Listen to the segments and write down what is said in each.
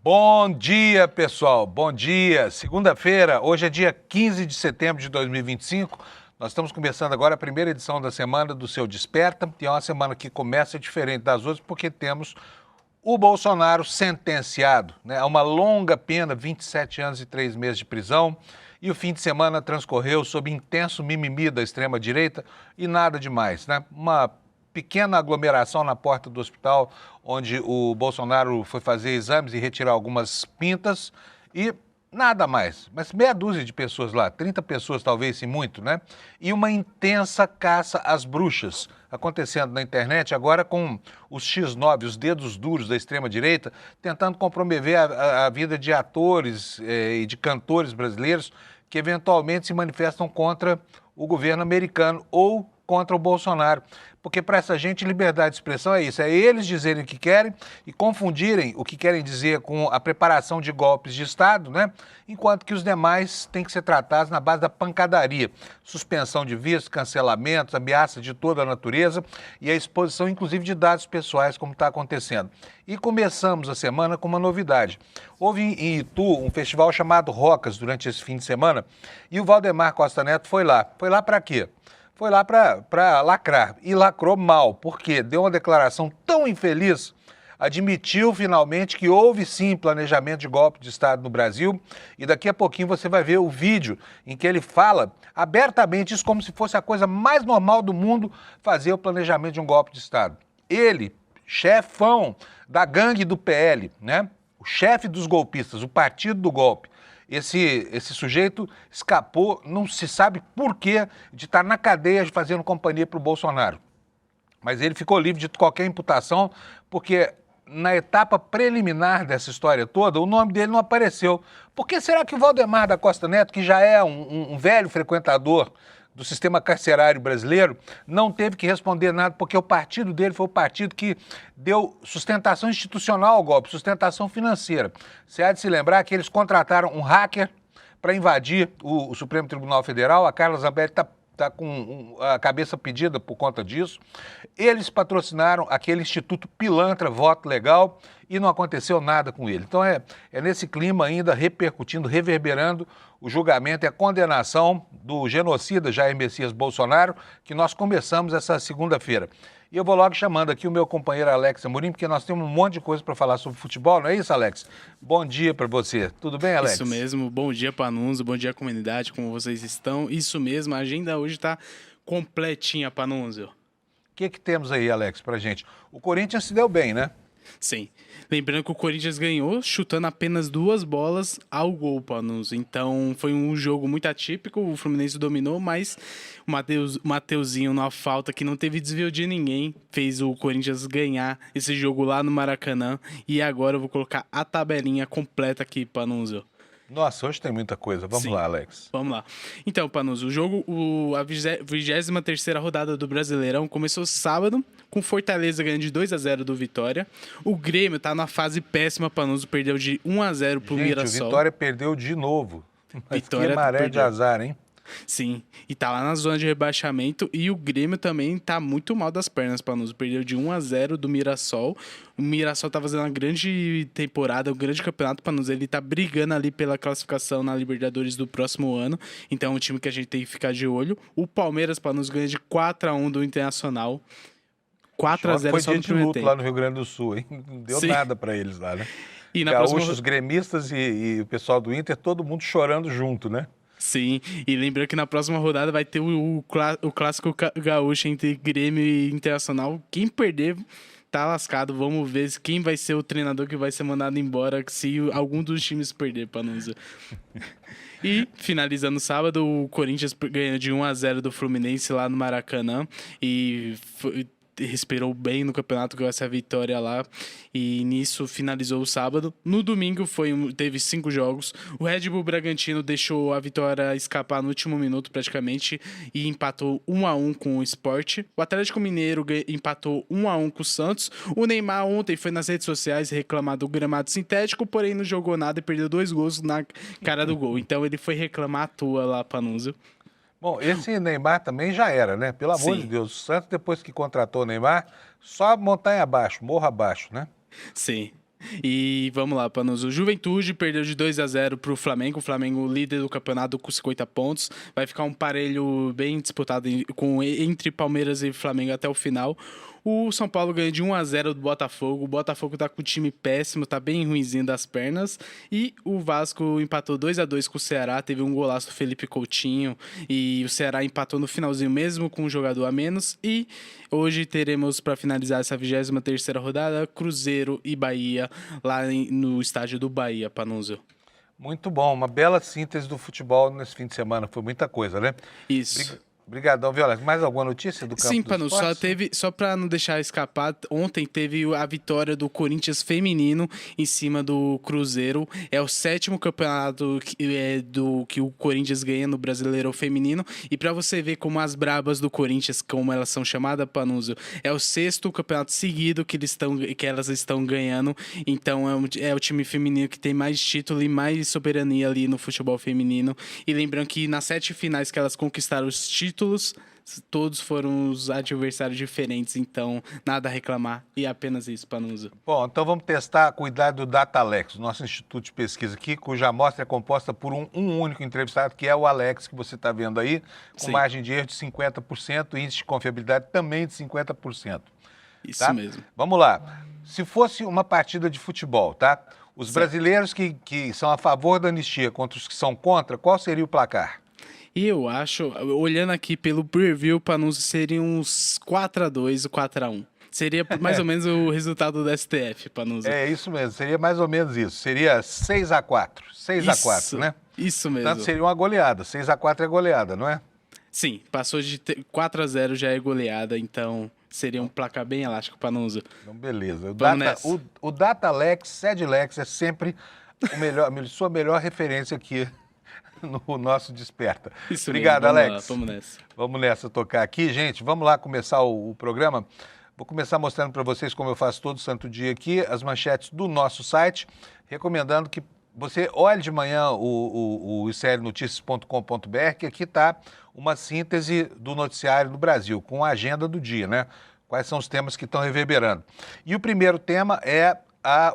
Bom dia, pessoal. Bom dia. Segunda-feira, hoje é dia 15 de setembro de 2025. Nós estamos começando agora a primeira edição da semana do Seu Desperta. E é uma semana que começa diferente das outras porque temos o Bolsonaro sentenciado, né, a uma longa pena, 27 anos e 3 meses de prisão. E o fim de semana transcorreu sob intenso mimimi da extrema-direita e nada demais, né? Uma pequena aglomeração na porta do hospital, onde o Bolsonaro foi fazer exames e retirar algumas pintas e nada mais. Mas meia dúzia de pessoas lá, 30 pessoas talvez, se muito, né? E uma intensa caça às bruxas acontecendo na internet, agora com os X9, os dedos duros da extrema-direita, tentando comprometer a vida de atores e de cantores brasileiros que eventualmente se manifestam contra o governo americano ou contra o Bolsonaro. Porque para essa gente liberdade de expressão é isso, é eles dizerem o que querem e confundirem o que querem dizer com a preparação de golpes de Estado, né? Enquanto que os demais têm que ser tratados na base da pancadaria. Suspensão de vistos, cancelamentos, ameaças de toda a natureza e a exposição, inclusive, de dados pessoais, como está acontecendo. E começamos a semana com uma novidade. Houve em Itu um festival chamado Rocas durante esse fim de semana e o Valdemar Costa Neto foi lá. Foi lá para quê? Foi lá para lacrar, e lacrou mal, porque deu uma declaração tão infeliz, admitiu finalmente que houve sim planejamento de golpe de Estado no Brasil, e daqui a pouquinho você vai ver o vídeo em que ele fala abertamente isso como se fosse a coisa mais normal do mundo, fazer o planejamento de um golpe de Estado. Ele, chefão da gangue do PL, né? O chefe dos golpistas, o partido do golpe. Esse sujeito escapou, não se sabe por quê, de estar na cadeia fazendo companhia para o Bolsonaro. Mas ele ficou livre de qualquer imputação, porque na etapa preliminar dessa história toda, o nome dele não apareceu. Por que será que o Valdemar da Costa Neto, que já é um velho frequentador do sistema carcerário brasileiro, não teve que responder nada, porque o partido dele foi o partido que deu sustentação institucional ao golpe, sustentação financeira. Você há de se lembrar que eles contrataram um hacker para invadir o Supremo Tribunal Federal, a Carla Zambelli está com a cabeça pedida por conta disso. Eles patrocinaram aquele Instituto Pilantra, Voto Legal, e não aconteceu nada com ele. Então é nesse clima ainda repercutindo, reverberando o julgamento e a condenação do genocida Jair Messias Bolsonaro, que nós começamos essa segunda-feira. E eu vou logo chamando aqui o meu companheiro Alex Amorim, porque nós temos um monte de coisa para falar sobre futebol, não é isso, Alex? Bom dia para você. Tudo bem, Alex? Isso mesmo. Bom dia, Panunzio. Bom dia, comunidade. Como vocês estão? Isso mesmo. A agenda hoje está completinha, Panunzio. O que temos aí, Alex, para gente? O Corinthians se deu bem, né? Sim. Lembrando que o Corinthians ganhou chutando apenas 2 bolas ao gol, Panunzio. Então foi um jogo muito atípico. O Fluminense dominou, mas o Mateuzinho, na falta que não teve desvio de ninguém, fez o Corinthians ganhar esse jogo lá no Maracanã. E agora eu vou colocar a tabelinha completa aqui, Panunzio. Nossa, hoje tem muita coisa. Vamos lá, Alex. Vamos lá. Então, Panunzio, a 23ª rodada do Brasileirão começou sábado, com Fortaleza ganhando de 2-0 do Vitória. O Grêmio tá na fase péssima, Panunzio, perdeu de 1-0 pro Mirassol. O Vitória perdeu de novo. Vitória que maré perdeu. de azar, hein? Sim, e tá lá na zona de rebaixamento, e o Grêmio também tá muito mal das pernas, Panunzio. Perdeu de 1-0 do Mirassol. O Mirassol tá fazendo uma grande temporada, um grande campeonato, Panunzio. Ele tá brigando ali pela classificação na Libertadores do próximo ano, então é um time que a gente tem que ficar de olho. O Palmeiras, Panunzio, ganha de 4-1 do Internacional. 4-0 só no primeiro tempo. Lá no Rio Grande do Sul, hein? Não deu nada pra eles lá, né? E na Gaúchos, próxima... gremistas e o pessoal do Inter, todo mundo chorando junto, né? Sim, e lembrando que na próxima rodada vai ter o clássico gaúcho entre Grêmio e Internacional. Quem perder tá lascado. Vamos ver quem vai ser o treinador que vai ser mandado embora se algum dos times perder, Panunzio. E, finalizando sábado, o Corinthians ganha de 1-0 do Fluminense lá no Maracanã e respirou bem no campeonato com essa vitória lá, e nisso finalizou o sábado. No domingo teve 5 jogos. O Red Bull Bragantino deixou a vitória escapar no último minuto praticamente e empatou 1-1 com o Sport. O Atlético Mineiro empatou 1-1 com o Santos. O Neymar ontem foi nas redes sociais reclamar do gramado sintético, porém não jogou nada e perdeu 2 gols na cara do gol. Então ele foi reclamar à toa lá, Panunzio. Bom, esse Neymar também já era, né? Pelo amor de Deus, o Santos, depois que contratou o Neymar, só montanha abaixo, morro abaixo, né? Sim. E vamos lá, Panuso. O Juventude perdeu de 2-0 pro Flamengo. O Flamengo líder do campeonato com 50 pontos. Vai ficar um parelho bem disputado entre Palmeiras e Flamengo até o final. O São Paulo ganhou de 1-0 do Botafogo. O Botafogo tá com o time péssimo, tá bem ruinzinho das pernas. E o Vasco empatou 2-2 com o Ceará. Teve um golaço do Felipe Coutinho. E o Ceará empatou no finalzinho mesmo com um jogador a menos. E hoje teremos, para finalizar essa 23ª rodada, Cruzeiro e Bahia lá no estádio do Bahia, Panunzio. Muito bom, uma bela síntese do futebol nesse fim de semana. Foi muita coisa, né? Isso. Obrigadão, Viola. Mais alguma notícia do campo Sim, dos Panu, esportes? só para não deixar escapar, ontem teve a vitória do Corinthians feminino em cima do Cruzeiro. É o 7º campeonato que o Corinthians ganha no Brasileiro Feminino. E para você ver como as brabas do Corinthians, como elas são chamadas, Panúzio, é o 6º campeonato seguido que elas estão ganhando. Então é o time feminino que tem mais título e mais soberania ali no futebol feminino. E lembrando que nas 7 finais que elas conquistaram os títulos, todos foram os adversários diferentes, então nada a reclamar e apenas isso, Panuso. Bom, então vamos testar a cuidado do DataAlex, nosso instituto de pesquisa aqui, cuja amostra é composta por um único entrevistado, que é o Alex, que você está vendo aí, com margem de erro de 50%, índice de confiabilidade também de 50%. Isso tá? mesmo. Vamos lá. Se fosse uma partida de futebol, tá? Os brasileiros que são a favor da anistia contra os que são contra, qual seria o placar? E eu acho, olhando aqui pelo preview, Panunzio, seria uns 4-2 ou 4-1. Seria mais ou menos o resultado do STF, Panunzio. É isso mesmo, seria mais ou menos isso. Seria 6-4. 6-4, né? Isso mesmo. Portanto, seria uma goleada. 6-4 é goleada, não é? Sim, passou de 4-0 já é goleada, então seria um placar bem elástico, Panunzio. Então, beleza. O DataAlex, SEDLEX é sempre sua melhor referência aqui no nosso Desperta. Isso Obrigado, mesmo. Alex. Vamos nessa. Vamos nessa tocar aqui, gente. Vamos lá começar o programa. Vou começar mostrando para vocês, como eu faço todo santo dia aqui, as manchetes do nosso site, recomendando que você olhe de manhã o icrnoticias.com.br, que aqui está uma síntese do noticiário no Brasil, com a agenda do dia, né? Quais são os temas que estão reverberando. E o primeiro tema é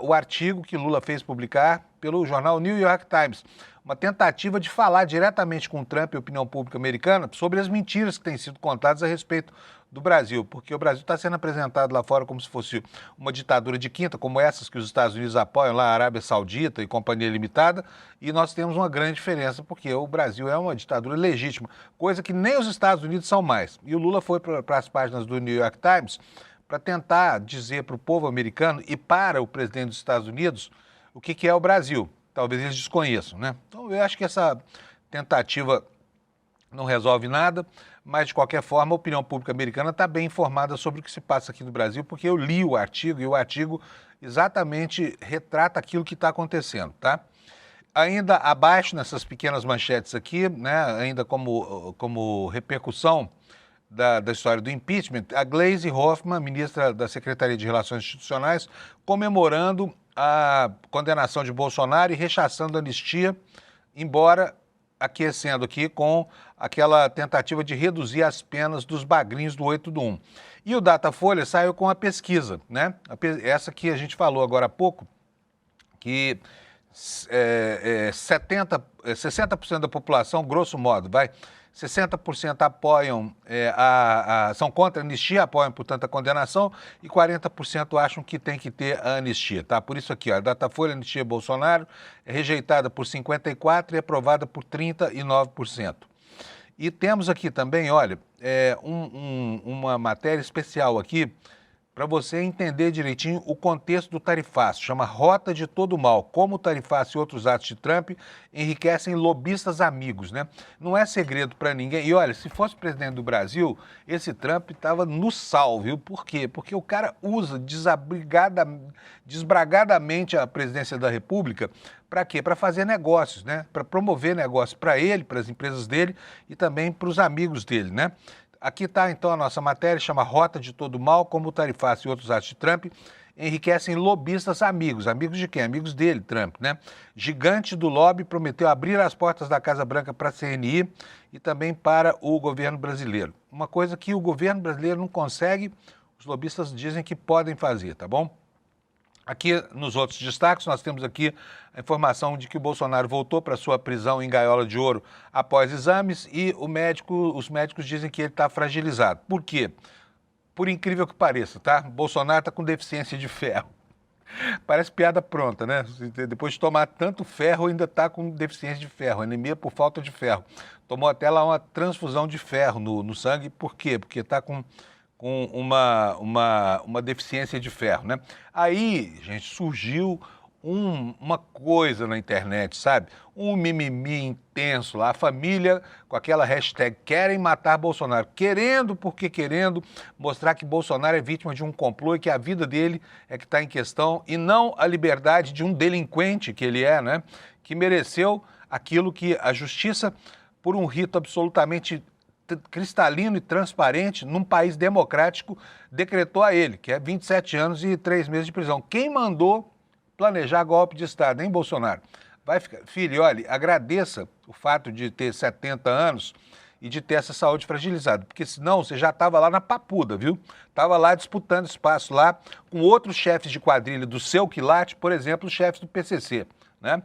o artigo que Lula fez publicar pelo jornal New York Times, uma tentativa de falar diretamente com Trump e a opinião pública americana sobre as mentiras que têm sido contadas a respeito do Brasil, porque o Brasil está sendo apresentado lá fora como se fosse uma ditadura de quinta, como essas que os Estados Unidos apoiam, lá a Arábia Saudita e Companhia Limitada, e nós temos uma grande diferença, porque o Brasil é uma ditadura legítima, coisa que nem os Estados Unidos são mais. E o Lula foi para as páginas do New York Times para tentar dizer para o povo americano e para o presidente dos Estados Unidos o que é o Brasil. Talvez eles desconheçam, né? Então eu acho que essa tentativa não resolve nada, mas de qualquer forma a opinião pública americana está bem informada sobre o que se passa aqui no Brasil, porque eu li o artigo e o artigo exatamente retrata aquilo que está acontecendo, tá? Ainda abaixo nessas pequenas manchetes aqui, né, ainda como repercussão da história do impeachment, a Gleisi Hoffmann, ministra da Secretaria de Relações Institucionais, comemorando a condenação de Bolsonaro e rechaçando a anistia, embora aquecendo aqui com aquela tentativa de reduzir as penas dos bagrinhos do 8 do 1. E o Datafolha saiu com a pesquisa, né? Essa que a gente falou agora há pouco, que 60% da população, grosso modo, 60% apoiam, são contra a anistia, apoiam, portanto, a condenação, e 40% acham que tem que ter a anistia, tá? Por isso aqui, ó, a Datafolha, anistia Bolsonaro, é rejeitada por 54% e aprovada por 39%. E temos aqui também, olha, uma matéria especial aqui, para você entender direitinho o contexto do tarifaço. Chama Rota de Todo o Mal, como o tarifaço e outros atos de Trump enriquecem lobistas amigos, né? Não é segredo para ninguém. E olha, se fosse presidente do Brasil, esse Trump estava no sal, viu? Por quê? Porque o cara usa desbragadamente a presidência da República para quê? Para fazer negócios, né? Para promover negócios para ele, para as empresas dele e também para os amigos dele, né? Aqui está, então, a nossa matéria, chama Rota de Todo Mal, como o tarifaço e outros atos de Trump enriquecem lobistas amigos. Amigos de quem? Amigos dele, Trump, né? Gigante do lobby prometeu abrir as portas da Casa Branca para a CNI e também para o governo brasileiro. Uma coisa que o governo brasileiro não consegue, os lobistas dizem que podem fazer, tá bom? Aqui nos outros destaques, nós temos aqui a informação de que o Bolsonaro voltou para sua prisão em gaiola de ouro após exames e os médicos dizem que ele está fragilizado. Por quê? Por incrível que pareça, tá? Bolsonaro está com deficiência de ferro. Parece piada pronta, né? Depois de tomar tanto ferro, ainda está com deficiência de ferro, anemia por falta de ferro. Tomou até lá uma transfusão de ferro no sangue. Por quê? Porque está com uma deficiência de ferro, né? Aí, gente, surgiu uma coisa na internet, sabe? Um mimimi intenso lá, a família com aquela hashtag querem matar Bolsonaro, querendo mostrar que Bolsonaro é vítima de um complô e que a vida dele é que está em questão e não a liberdade de um delinquente que ele é, né? Que mereceu aquilo que a justiça, por um rito absolutamente cristalino e transparente, num país democrático, decretou a ele, que é 27 anos e 3 meses de prisão. Quem mandou planejar golpe de Estado, hein, Bolsonaro? Vai ficar... Filho, olha, agradeça o fato de ter 70 anos e de ter essa saúde fragilizada, porque senão você já estava lá na papuda, viu? Estava lá disputando espaço lá com outros chefes de quadrilha do seu quilate, por exemplo, os chefes do PCC, né?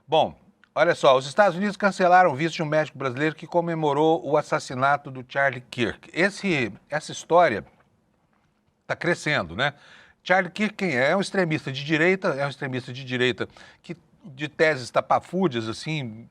Bom, olha só, os Estados Unidos cancelaram o visto de um médico brasileiro que comemorou o assassinato do Charlie Kirk. Essa história está crescendo, né? Charlie Kirk quem é? É um extremista de direita que de teses tapafúrdias, assim,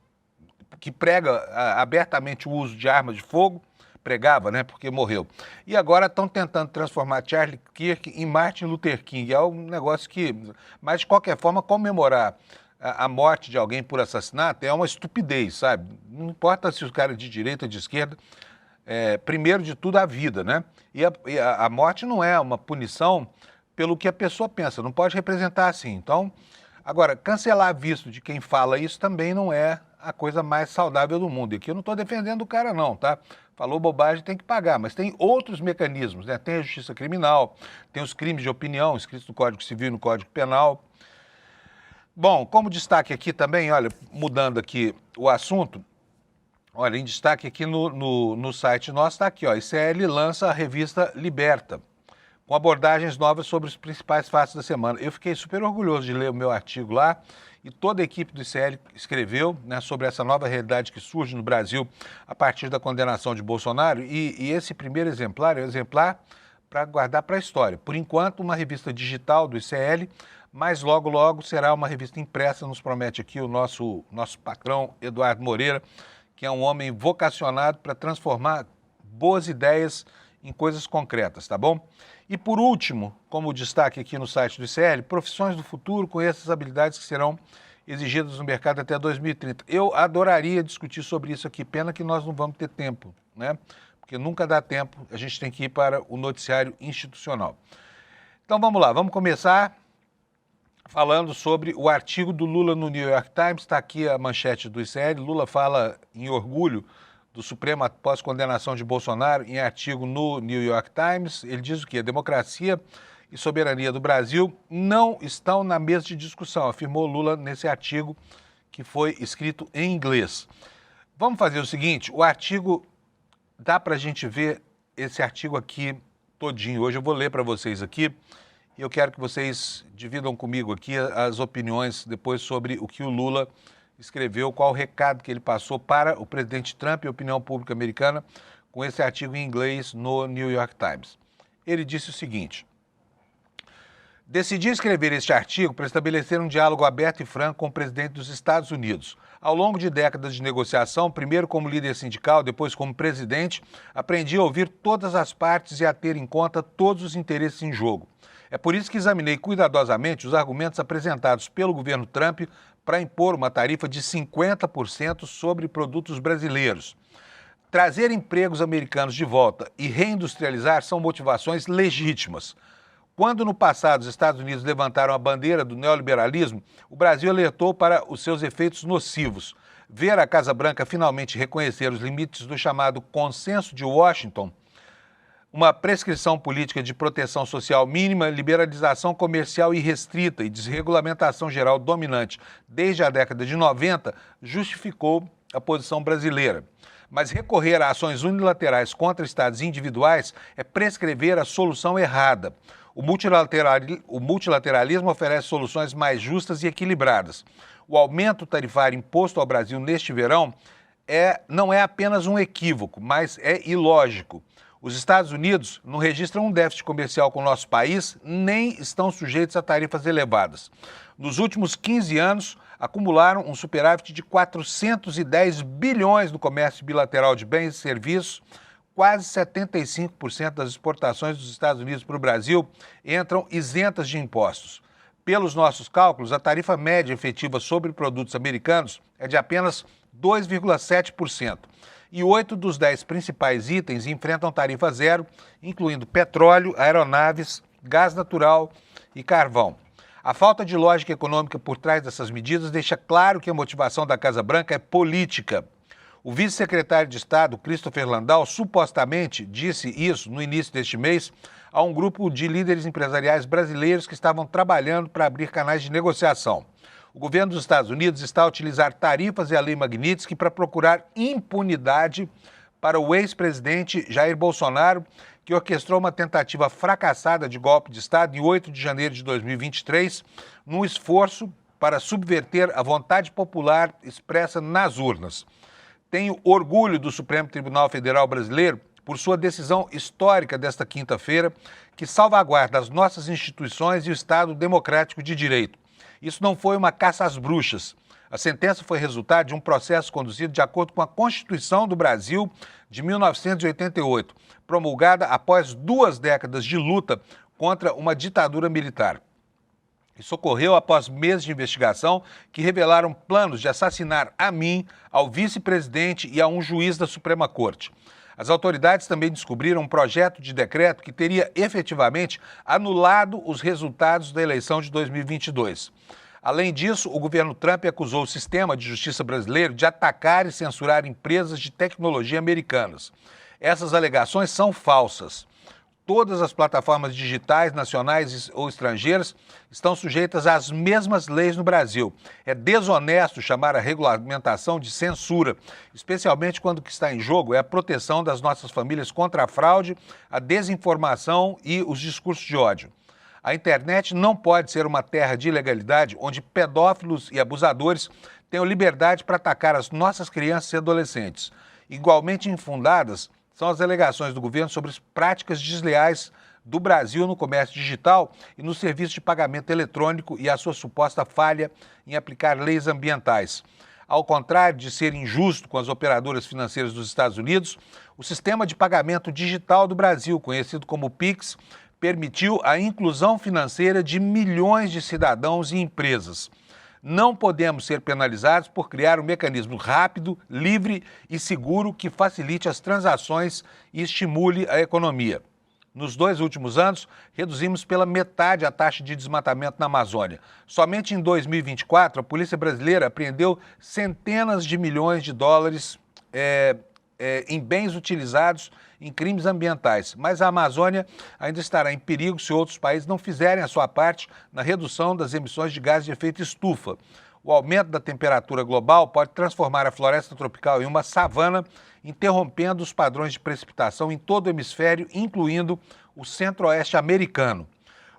que prega abertamente o uso de armas de fogo, pregava, né, porque morreu. E agora estão tentando transformar Charlie Kirk em Martin Luther King. É um negócio que, mas de qualquer forma, comemorar a morte de alguém por assassinato é uma estupidez, sabe? Não importa se o cara é de direita ou de esquerda, primeiro de tudo a vida, né? E a morte não é uma punição pelo que a pessoa pensa, não pode representar assim. Então, agora, cancelar visto de quem fala isso também não é a coisa mais saudável do mundo. E aqui eu não estou defendendo o cara não, tá? Falou bobagem, tem que pagar, mas tem outros mecanismos, né? Tem a justiça criminal, tem os crimes de opinião escritos no Código Civil e no Código Penal. Bom, como destaque aqui também, olha, mudando aqui o assunto, olha, em destaque aqui no site nosso está aqui, ó, ICL lança a revista Liberta, com abordagens novas sobre os principais fatos da semana. Eu fiquei super orgulhoso de ler o meu artigo lá e toda a equipe do ICL escreveu, né, sobre essa nova realidade que surge no Brasil a partir da condenação de Bolsonaro e esse primeiro exemplar é um exemplar para guardar para a história. Por enquanto, uma revista digital do ICL, mas logo, logo será uma revista impressa, nos promete aqui o nosso patrão Eduardo Moreira, que é um homem vocacionado para transformar boas ideias em coisas concretas, tá bom? E por último, como destaque aqui no site do ICL, profissões do futuro com essas habilidades que serão exigidas no mercado até 2030. Eu adoraria discutir sobre isso aqui, pena que nós não vamos ter tempo, né? Porque nunca dá tempo, a gente tem que ir para o noticiário institucional. Então vamos lá, vamos começar falando sobre o artigo do Lula no New York Times. Está aqui a manchete do ICL. Lula fala em orgulho do Supremo após condenação de Bolsonaro em artigo no New York Times. Ele diz o quê? A democracia e soberania do Brasil não estão na mesa de discussão, afirmou Lula nesse artigo que foi escrito em inglês. Vamos fazer o seguinte, o artigo, dá para a gente ver esse artigo aqui todinho. Hoje eu vou ler para vocês aqui e eu quero que vocês dividam comigo aqui as opiniões depois sobre o que o Lula escreveu, qual o recado que ele passou para o presidente Trump e a opinião pública americana com esse artigo em inglês no New York Times. Ele disse o seguinte: decidi escrever este artigo para estabelecer um diálogo aberto e franco com o presidente dos Estados Unidos. Ao longo de décadas de negociação, primeiro como líder sindical, depois como presidente, aprendi a ouvir todas as partes e a ter em conta todos os interesses em jogo. É por isso que examinei cuidadosamente os argumentos apresentados pelo governo Trump para impor uma tarifa de 50% sobre produtos brasileiros. Trazer empregos americanos de volta e reindustrializar são motivações legítimas. Quando no passado os Estados Unidos levantaram a bandeira do neoliberalismo, o Brasil alertou para os seus efeitos nocivos. Ver a Casa Branca finalmente reconhecer os limites do chamado Consenso de Washington, uma prescrição política de proteção social mínima, liberalização comercial irrestrita e desregulamentação geral dominante desde a década de 90, justificou a posição brasileira. Mas recorrer a ações unilaterais contra estados individuais é prescrever a solução errada. O multilateralismo oferece soluções mais justas e equilibradas. O aumento tarifário imposto ao Brasil neste verão não é apenas um equívoco, mas é ilógico. Os Estados Unidos não registram um déficit comercial com o nosso país, nem estão sujeitos a tarifas elevadas. Nos últimos 15 anos, acumularam um superávit de 410 bilhões no comércio bilateral de bens e serviços. Quase 75% das exportações dos Estados Unidos para o Brasil entram isentas de impostos. Pelos nossos cálculos, a tarifa média efetiva sobre produtos americanos é de apenas 2,7%. E 8 dos 10 principais itens enfrentam tarifa zero, incluindo petróleo, aeronaves, gás natural e carvão. A falta de lógica econômica por trás dessas medidas deixa claro que a motivação da Casa Branca é política. O vice-secretário de Estado, Christopher Landau, supostamente disse isso no início deste mês a um grupo de líderes empresariais brasileiros que estavam trabalhando para abrir canais de negociação. O governo dos Estados Unidos está a utilizar tarifas e a lei Magnitsky para procurar impunidade para o ex-presidente Jair Bolsonaro, que orquestrou uma tentativa fracassada de golpe de Estado em 8 de janeiro de 2023, num esforço para subverter a vontade popular expressa nas urnas. Tenho orgulho do Supremo Tribunal Federal Brasileiro por sua decisão histórica desta quinta-feira, que salvaguarda as nossas instituições e o Estado democrático de direito. Isso não foi uma caça às bruxas. A sentença foi resultado de um processo conduzido de acordo com a Constituição do Brasil de 1988, promulgada após 2 décadas de luta contra uma ditadura militar. Isso ocorreu após meses de investigação que revelaram planos de assassinar a mim, ao vice-presidente e a um juiz da Suprema Corte. As autoridades também descobriram um projeto de decreto que teria efetivamente anulado os resultados da eleição de 2022. Além disso, o governo Trump acusou o sistema de justiça brasileiro de atacar e censurar empresas de tecnologia americanas. Essas alegações são falsas. Todas as plataformas digitais, nacionais ou estrangeiras, estão sujeitas às mesmas leis no Brasil. É desonesto chamar a regulamentação de censura, especialmente quando o que está em jogo é a proteção das nossas famílias contra a fraude, a desinformação e os discursos de ódio. A internet não pode ser uma terra de ilegalidade onde pedófilos e abusadores tenham liberdade para atacar as nossas crianças e adolescentes. Igualmente infundadas são as alegações do governo sobre as práticas desleais do Brasil no comércio digital e no serviço de pagamento eletrônico e a sua suposta falha em aplicar leis ambientais. Ao contrário de ser injusto com as operadoras financeiras dos Estados Unidos, o sistema de pagamento digital do Brasil, conhecido como PIX, permitiu a inclusão financeira de milhões de cidadãos e empresas. Não podemos ser penalizados por criar um mecanismo rápido, livre e seguro que facilite as transações e estimule a economia. Nos 2 últimos anos, reduzimos pela metade a taxa de desmatamento na Amazônia. Somente em 2024, a Polícia Brasileira apreendeu centenas de milhões de dólares em bens utilizados em crimes ambientais. Mas a Amazônia ainda estará em perigo se outros países não fizerem a sua parte na redução das emissões de gases de efeito estufa. O aumento da temperatura global pode transformar a floresta tropical em uma savana, interrompendo os padrões de precipitação em todo o hemisfério, incluindo o centro-oeste americano.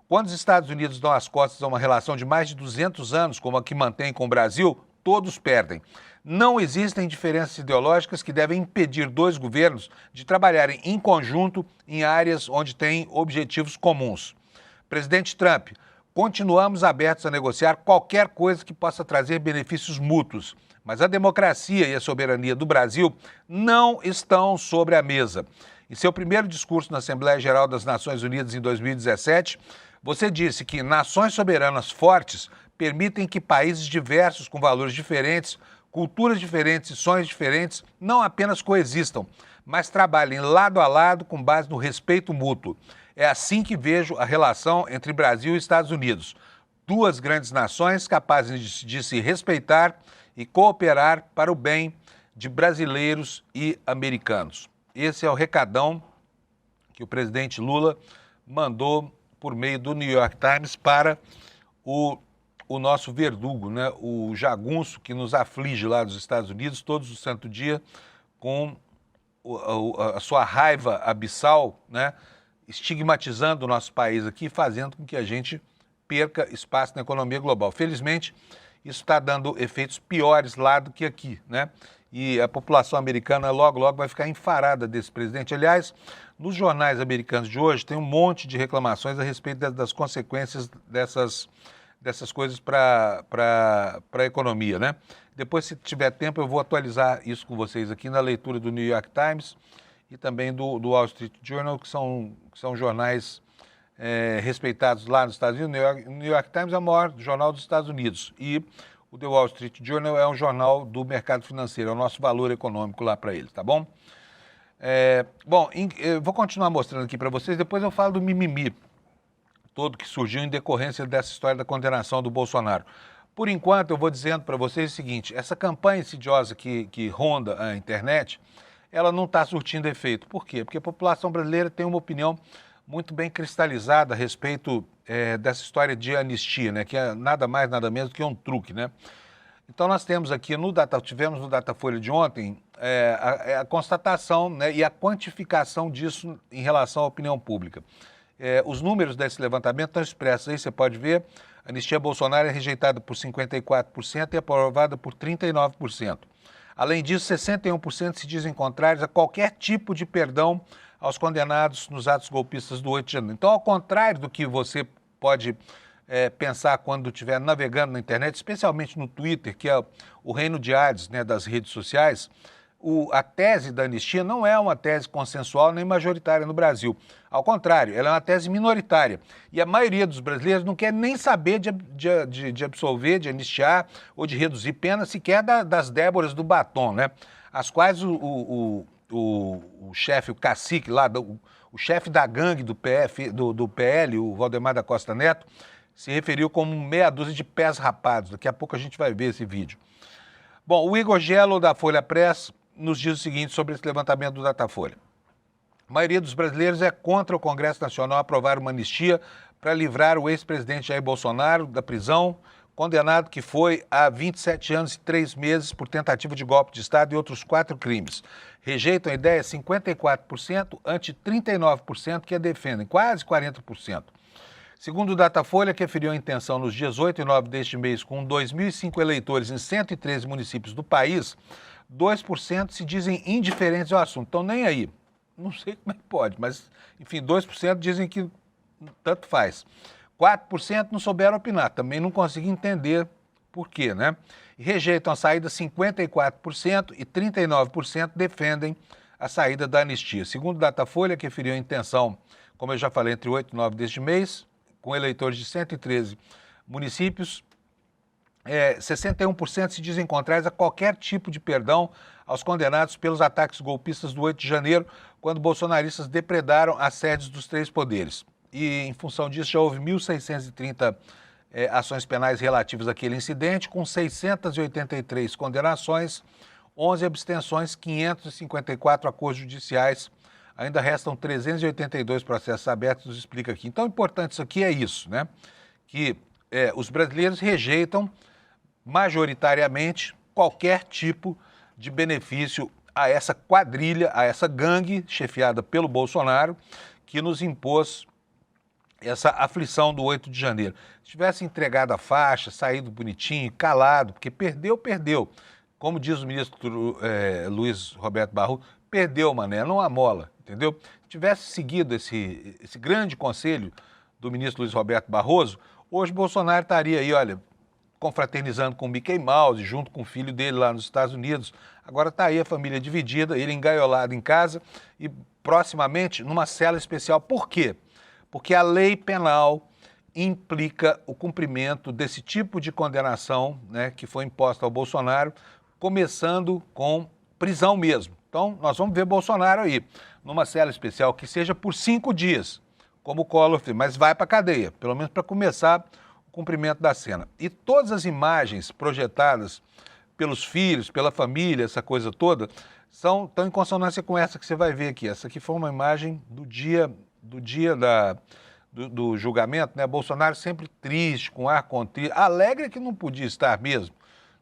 Quando os Estados Unidos dão as costas a uma relação de mais de 200 anos, como a que mantém com o Brasil, todos perdem. Não existem diferenças ideológicas que devem impedir 2 governos de trabalharem em conjunto em áreas onde têm objetivos comuns. Presidente Trump, continuamos abertos a negociar qualquer coisa que possa trazer benefícios mútuos, mas a democracia e a soberania do Brasil não estão sobre a mesa. Em seu primeiro discurso na Assembleia Geral das Nações Unidas em 2017, você disse que nações soberanas fortes permitem que países diversos com valores diferentes, culturas diferentes e sonhos diferentes não apenas coexistam, mas trabalhem lado a lado com base no respeito mútuo. É assim que vejo a relação entre Brasil e Estados Unidos. 2 grandes nações capazes de se respeitar e cooperar para o bem de brasileiros e americanos. Esse é o recadão que o presidente Lula mandou por meio do New York Times para o nosso verdugo, né? O jagunço que nos aflige lá dos Estados Unidos todos o santo dia com a sua raiva abissal, né? estigmatizando o nosso país aqui, fazendo com que a gente perca espaço na economia global. Felizmente, isso está dando efeitos piores lá do que aqui, né? E a população americana logo, logo vai ficar enfarada desse presidente. Aliás, nos jornais americanos de hoje tem um monte de reclamações a respeito das consequências dessas coisas para a economia, né? Depois, se tiver tempo, eu vou atualizar isso com vocês aqui na leitura do New York Times e também do Wall Street Journal, que são jornais respeitados lá nos Estados Unidos. O New York Times é o maior jornal dos Estados Unidos e o The Wall Street Journal é um jornal do mercado financeiro, é o nosso valor econômico lá para eles, tá bom? Eu vou continuar mostrando aqui para vocês, depois eu falo do mimimi todo que surgiu em decorrência dessa história da condenação do Bolsonaro. Por enquanto, eu vou dizendo para vocês o seguinte, essa campanha insidiosa que ronda a internet, ela não está surtindo efeito. Por quê? Porque a população brasileira tem uma opinião muito bem cristalizada a respeito dessa história de anistia, né? Que é nada mais, nada menos do que um truque, né? Então nós temos aqui tivemos no Datafolha de ontem a constatação, né, e a quantificação disso em relação à opinião pública. Os números desse levantamento estão expressos aí, você pode ver, a anistia Bolsonaro é rejeitada por 54% e aprovada por 39%. Além disso, 61% se dizem contrários a qualquer tipo de perdão aos condenados nos atos golpistas do 8 de janeiro. Então, ao contrário do que você pode pensar quando estiver navegando na internet, especialmente no Twitter, que é o reino de Hades, né, das redes sociais, a tese da anistia não é uma tese consensual nem majoritária no Brasil. Ao contrário, ela é uma tese minoritária. E a maioria dos brasileiros não quer nem saber de absolver, de anistiar ou de reduzir pena, sequer das Déboras do batom, né? As quais o chefe, o cacique lá, o chefe da gangue do PL, o Valdemar da Costa Neto, se referiu como meia dúzia de pés rapados. Daqui a pouco a gente vai ver esse vídeo. Bom, o Igor Gello, da Folha Press, nos diz o seguinte sobre esse levantamento do Datafolha. A maioria dos brasileiros é contra o Congresso Nacional aprovar uma anistia para livrar o ex-presidente Jair Bolsonaro da prisão, condenado que foi a 27 anos e 3 meses por tentativa de golpe de Estado e outros 4 crimes. Rejeitam a ideia 54%, ante 39% que a defendem, quase 40%. Segundo o Datafolha, que aferiu a intenção nos dias 8 e 9 deste mês com 2.005 eleitores em 113 municípios do país, 2% se dizem indiferentes ao assunto. Então, nem aí. Não sei como é que pode, mas, enfim, 2% dizem que tanto faz. 4% não souberam opinar, também não conseguem entender por quê, né? E rejeitam a saída 54% e 39% defendem a saída da anistia. Segundo o Datafolha, que referiu a intenção, como eu já falei, entre 8 e 9 deste mês, com eleitores de 113 municípios, 61% se dizem contrários a qualquer tipo de perdão aos condenados pelos ataques golpistas do 8 de janeiro, quando bolsonaristas depredaram as sedes dos 3 poderes. E, em função disso, já houve 1.630 ações penais relativas àquele incidente, com 683 condenações, 11 abstenções, 554 acordos judiciais. Ainda restam 382 processos abertos, nos explica aqui. Então, o importante isso aqui é isso, né? Que os brasileiros rejeitam majoritariamente qualquer tipo de benefício a essa quadrilha, a essa gangue chefiada pelo Bolsonaro, que nos impôs essa aflição do 8 de janeiro. Se tivesse entregado a faixa, saído bonitinho, calado, porque perdeu. Como diz o ministro Luiz Roberto Barroso, perdeu, mané, não amola, entendeu? Se tivesse seguido esse grande conselho do ministro Luiz Roberto Barroso, hoje Bolsonaro estaria aí, olha, confraternizando com o Mickey Mouse, junto com o filho dele lá nos Estados Unidos. Agora está aí a família dividida, ele engaiolado em casa e proximamente numa cela especial. Por quê? Porque a lei penal implica o cumprimento desse tipo de condenação, né, que foi imposta ao Bolsonaro, começando com prisão mesmo. Então, nós vamos ver Bolsonaro aí, numa cela especial, que seja por 5 dias, como o Collor fez, mas vai para a cadeia, pelo menos para começar o cumprimento da cena. E todas as imagens projetadas pelos filhos, pela família, essa coisa toda, estão em consonância com essa que você vai ver aqui. Essa aqui foi uma imagem do dia do julgamento, né? Bolsonaro sempre triste, com ar contrito, alegre que não podia estar mesmo,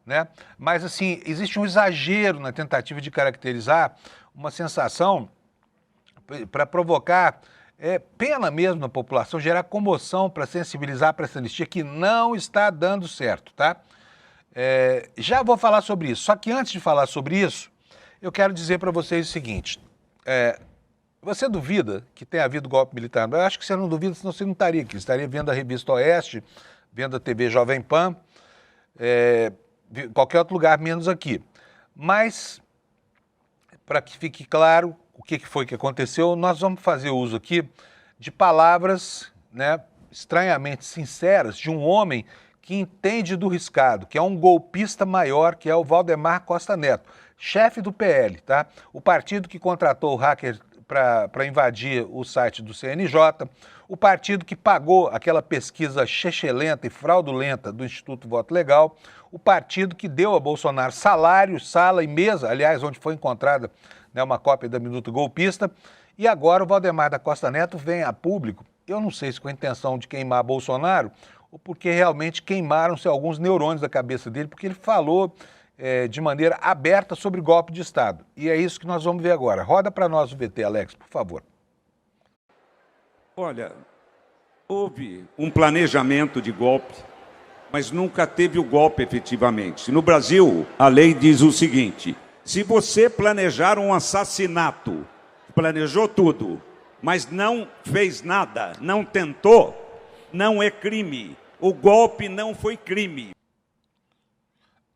né? Mas, assim, existe um exagero na tentativa de caracterizar uma sensação para provocar pena mesmo na população, gerar comoção para sensibilizar para essa anistia que não está dando certo, tá? Já vou falar sobre isso. Só que antes de falar sobre isso, eu quero dizer para vocês o seguinte. Você duvida que tenha havido golpe militar? Eu acho que você não duvida, senão você não estaria aqui. Você estaria vendo a Revista Oeste, vendo a TV Jovem Pan, qualquer outro lugar menos aqui. Mas, para que fique claro o que foi que aconteceu, nós vamos fazer uso aqui de palavras, né, estranhamente sinceras, de um homem que entende do riscado, que é um golpista maior, que é o Valdemar Costa Neto, chefe do PL, tá? O partido que contratou o hacker para invadir o site do CNJ, o partido que pagou aquela pesquisa chechelenta e fraudulenta do Instituto Voto Legal, o partido que deu a Bolsonaro salário, sala e mesa, aliás, onde foi encontrada, né, uma cópia da Minuta Golpista, e agora o Valdemar da Costa Neto vem a público, eu não sei se com a intenção de queimar Bolsonaro, ou porque realmente queimaram-se alguns neurônios da cabeça dele, porque ele falou de maneira aberta sobre golpe de Estado. E é isso que nós vamos ver agora. Roda para nós o VT, Alex, por favor. Olha, houve um planejamento de golpe, mas nunca teve o golpe efetivamente. No Brasil, a lei diz o seguinte: se você planejar um assassinato, planejou tudo, mas não fez nada, não tentou, não é crime. O golpe não foi crime.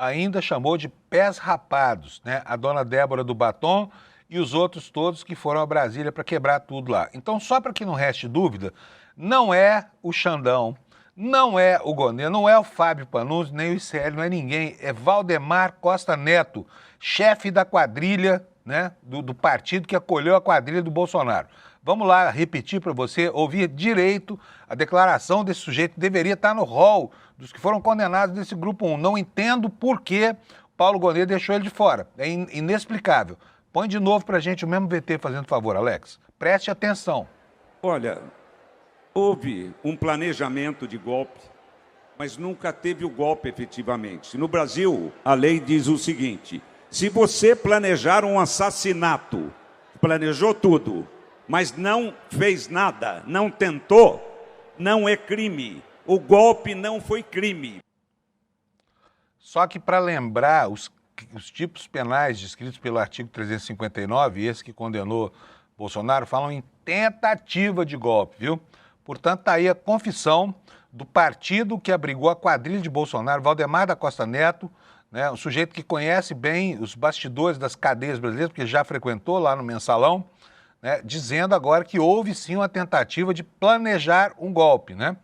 Ainda chamou de pés rapados, né? A dona Débora do Batom e os outros todos que foram a Brasília para quebrar tudo lá. Então, só para que não reste dúvida, não é o Xandão, não é o Gonê, não é o Fábio Panunzi, nem o ICL, não é ninguém, é Valdemar Costa Neto, chefe da quadrilha, né, do partido que acolheu a quadrilha do Bolsonaro. Vamos lá repetir para você ouvir direito a declaração desse sujeito que deveria estar no rol dos que foram condenados desse grupo 1. Não entendo por que Paulo Gonê deixou ele de fora. É inexplicável. Põe de novo para a gente o mesmo VT, fazendo favor, Alex. Preste atenção. Olha, houve um planejamento de golpe, mas nunca teve o golpe efetivamente. No Brasil, a lei diz o seguinte: se você planejar um assassinato, planejou tudo, mas não fez nada, não tentou, não é crime. O golpe não foi crime. Só que para lembrar, os tipos penais descritos pelo artigo 359, esse que condenou Bolsonaro, falam em tentativa de golpe, viu? Portanto, está aí a confissão do partido que abrigou a quadrilha de Bolsonaro, Valdemar da Costa Neto, né, um sujeito que conhece bem os bastidores das cadeias brasileiras, porque já frequentou lá no Mensalão, né, dizendo agora que houve sim uma tentativa de planejar um golpe, né?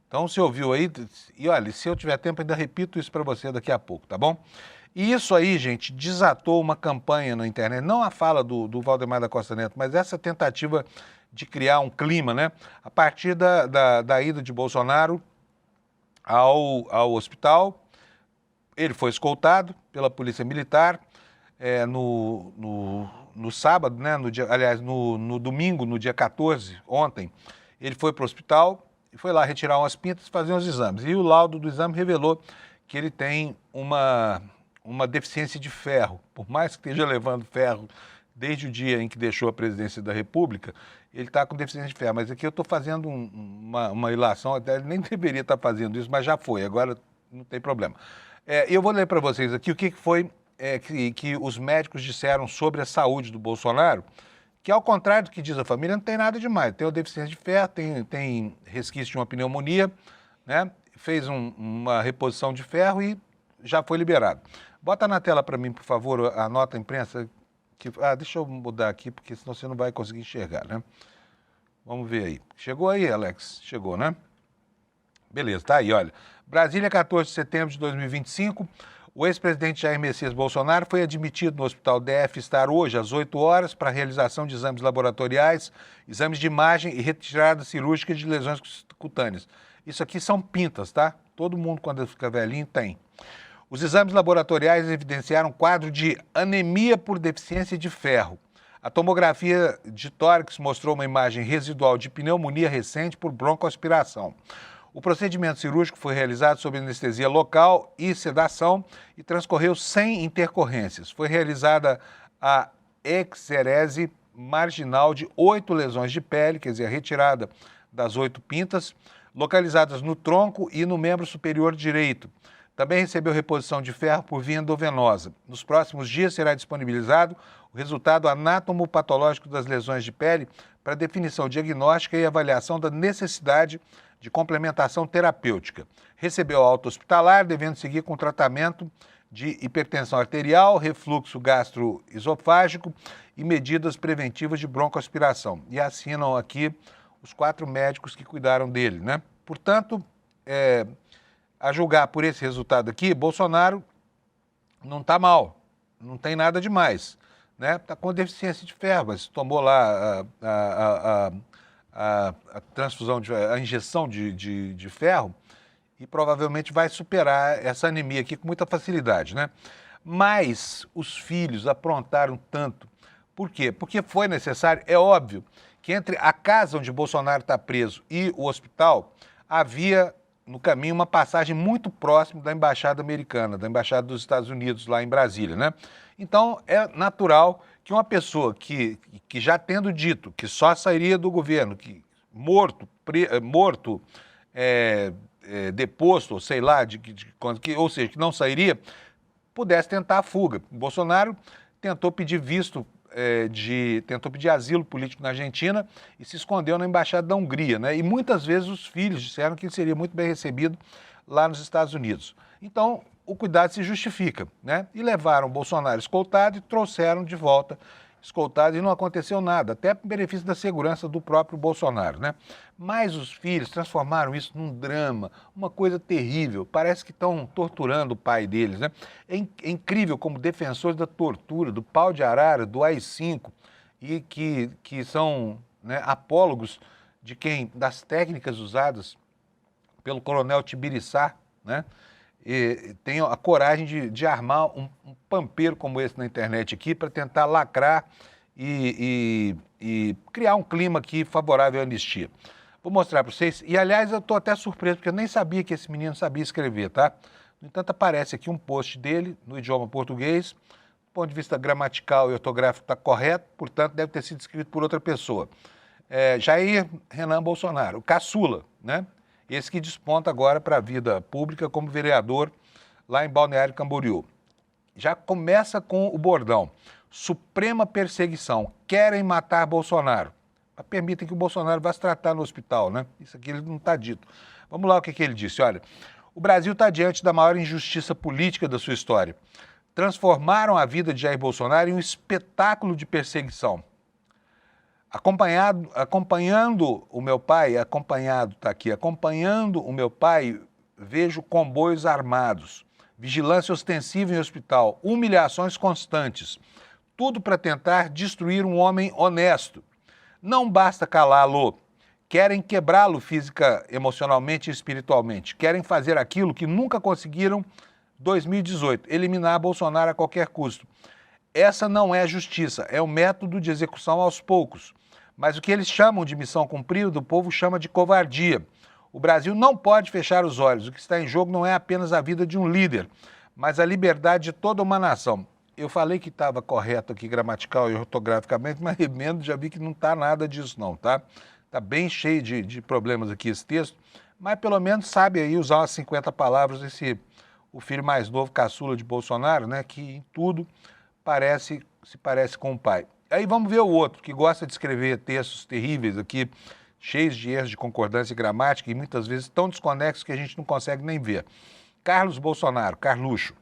Então, você ouviu aí, e olha, se eu tiver tempo, ainda repito isso para você daqui a pouco, tá bom? E isso aí, gente, desatou uma campanha na internet, não a fala do Valdemar da Costa Neto, mas essa tentativa de criar um clima, né? A partir da ida de Bolsonaro ao hospital, ele foi escoltado pela Polícia Militar no sábado, né? No domingo, no dia 14, ontem, ele foi para o hospital e foi lá retirar umas pintas e fazer uns exames. E o laudo do exame revelou que ele tem uma deficiência de ferro. Por mais que esteja levando ferro desde o dia em que deixou a presidência da República, ele está com deficiência de ferro. Mas aqui eu estou fazendo uma ilação, até ele nem deveria estar fazendo isso, mas já foi, agora não tem problema. Eu vou ler para vocês aqui o que foi que os médicos disseram sobre a saúde do Bolsonaro, que ao contrário do que diz a família, não tem nada demais. Tem uma deficiência de ferro, tem resquício de uma pneumonia, né? Fez uma reposição de ferro e já foi liberado. Bota na tela para mim, por favor, a nota imprensa. Deixa eu mudar aqui, porque senão você não vai conseguir enxergar, né? Vamos ver aí. Chegou aí, Alex? Chegou, né? Beleza, tá aí, olha. Brasília, 14 de setembro de 2025. O ex-presidente Jair Messias Bolsonaro foi admitido no Hospital DF Star hoje, às 8 horas, para realização de exames laboratoriais, exames de imagem e retirada cirúrgica de lesões cutâneas. Isso aqui são pintas, tá? Todo mundo, quando fica velhinho, tem. Os exames laboratoriais evidenciaram um quadro de anemia por deficiência de ferro. A tomografia de tórax mostrou uma imagem residual de pneumonia recente por broncoaspiração. O procedimento cirúrgico foi realizado sob anestesia local e sedação e transcorreu sem intercorrências. Foi realizada a exerese marginal de 8 lesões de pele, quer dizer, a retirada das 8 pintas, localizadas no tronco e no membro superior direito. Também recebeu reposição de ferro por via endovenosa. Nos próximos dias será disponibilizado o resultado anatomopatológico das lesões de pele para definição diagnóstica e avaliação da necessidade de complementação terapêutica. Recebeu alta hospitalar, devendo seguir com tratamento de hipertensão arterial, refluxo gastroesofágico e medidas preventivas de broncoaspiração. E assinam aqui os 4 médicos que cuidaram dele, né? Portanto, a julgar por esse resultado aqui, Bolsonaro não está mal, não tem nada demais, né? Está com deficiência de ferro, mas tomou lá a transfusão, a injeção de ferro e provavelmente vai superar essa anemia aqui com muita facilidade, né? Mas os filhos aprontaram tanto. Por quê? Porque foi necessário, é óbvio, que entre a casa onde Bolsonaro está preso e o hospital havia no caminho uma passagem muito próxima da embaixada americana, da embaixada dos Estados Unidos lá em Brasília, né? Então é natural que uma pessoa que já tendo dito que só sairia do governo, que morto, deposto, ou sei lá, ou seja, que não sairia, pudesse tentar a fuga. Bolsonaro tentou pedir visto, tentou pedir asilo político na Argentina e se escondeu na embaixada da Hungria, né? E muitas vezes os filhos disseram que ele seria muito bem recebido lá nos Estados Unidos. Então, o cuidado se justifica, né? E levaram o Bolsonaro escoltado e trouxeram de volta escoltado e não aconteceu nada, até em benefício da segurança do próprio Bolsonaro, né? Mas os filhos transformaram isso num drama, uma coisa terrível. Parece que estão torturando o pai deles, né? É incrível como defensores da tortura, do pau de arara, do AI-5, e que são, né, apólogos das técnicas usadas pelo coronel Tibiriçá, né? E tem a coragem de armar um pampeiro como esse na internet aqui para tentar lacrar e criar um clima aqui favorável à anistia. Vou mostrar para vocês. E, aliás, eu estou até surpreso, porque eu nem sabia que esse menino sabia escrever, tá? No entanto, aparece aqui um post dele no idioma português. Do ponto de vista gramatical e ortográfico está correto, portanto, deve ter sido escrito por outra pessoa. Jair Renan Bolsonaro, o caçula, né? Esse que desponta agora para a vida pública como vereador lá em Balneário Camboriú. Já começa com o bordão: suprema perseguição, querem matar Bolsonaro. Mas permitem que o Bolsonaro vá se tratar no hospital, né? Isso aqui ele não está dito. Vamos lá o que ele disse. Olha, o Brasil está diante da maior injustiça política da sua história. Transformaram a vida de Jair Bolsonaro em um espetáculo de perseguição. Acompanhando o meu pai, vejo comboios armados, vigilância ostensiva em hospital, humilhações constantes, tudo para tentar destruir um homem honesto. Não basta calá-lo, querem quebrá-lo física, emocionalmente e espiritualmente, querem fazer aquilo que nunca conseguiram em 2018, eliminar Bolsonaro a qualquer custo. Essa não é justiça, é um método de execução aos poucos. Mas o que eles chamam de missão cumprida, o povo chama de covardia. O Brasil não pode fechar os olhos. O que está em jogo não é apenas a vida de um líder, mas a liberdade de toda uma nação. Eu falei que estava correto aqui gramatical e ortograficamente, mas remendo, já vi que não está nada disso não, tá? Está bem cheio de problemas aqui esse texto, mas pelo menos sabe aí usar umas 50 palavras o filho mais novo, caçula de Bolsonaro, né? Que em tudo se parece com o pai. Aí vamos ver o outro, que gosta de escrever textos terríveis aqui, cheios de erros de concordância e gramática e muitas vezes tão desconexos que a gente não consegue nem ver. Carlos Bolsonaro, Carluxo.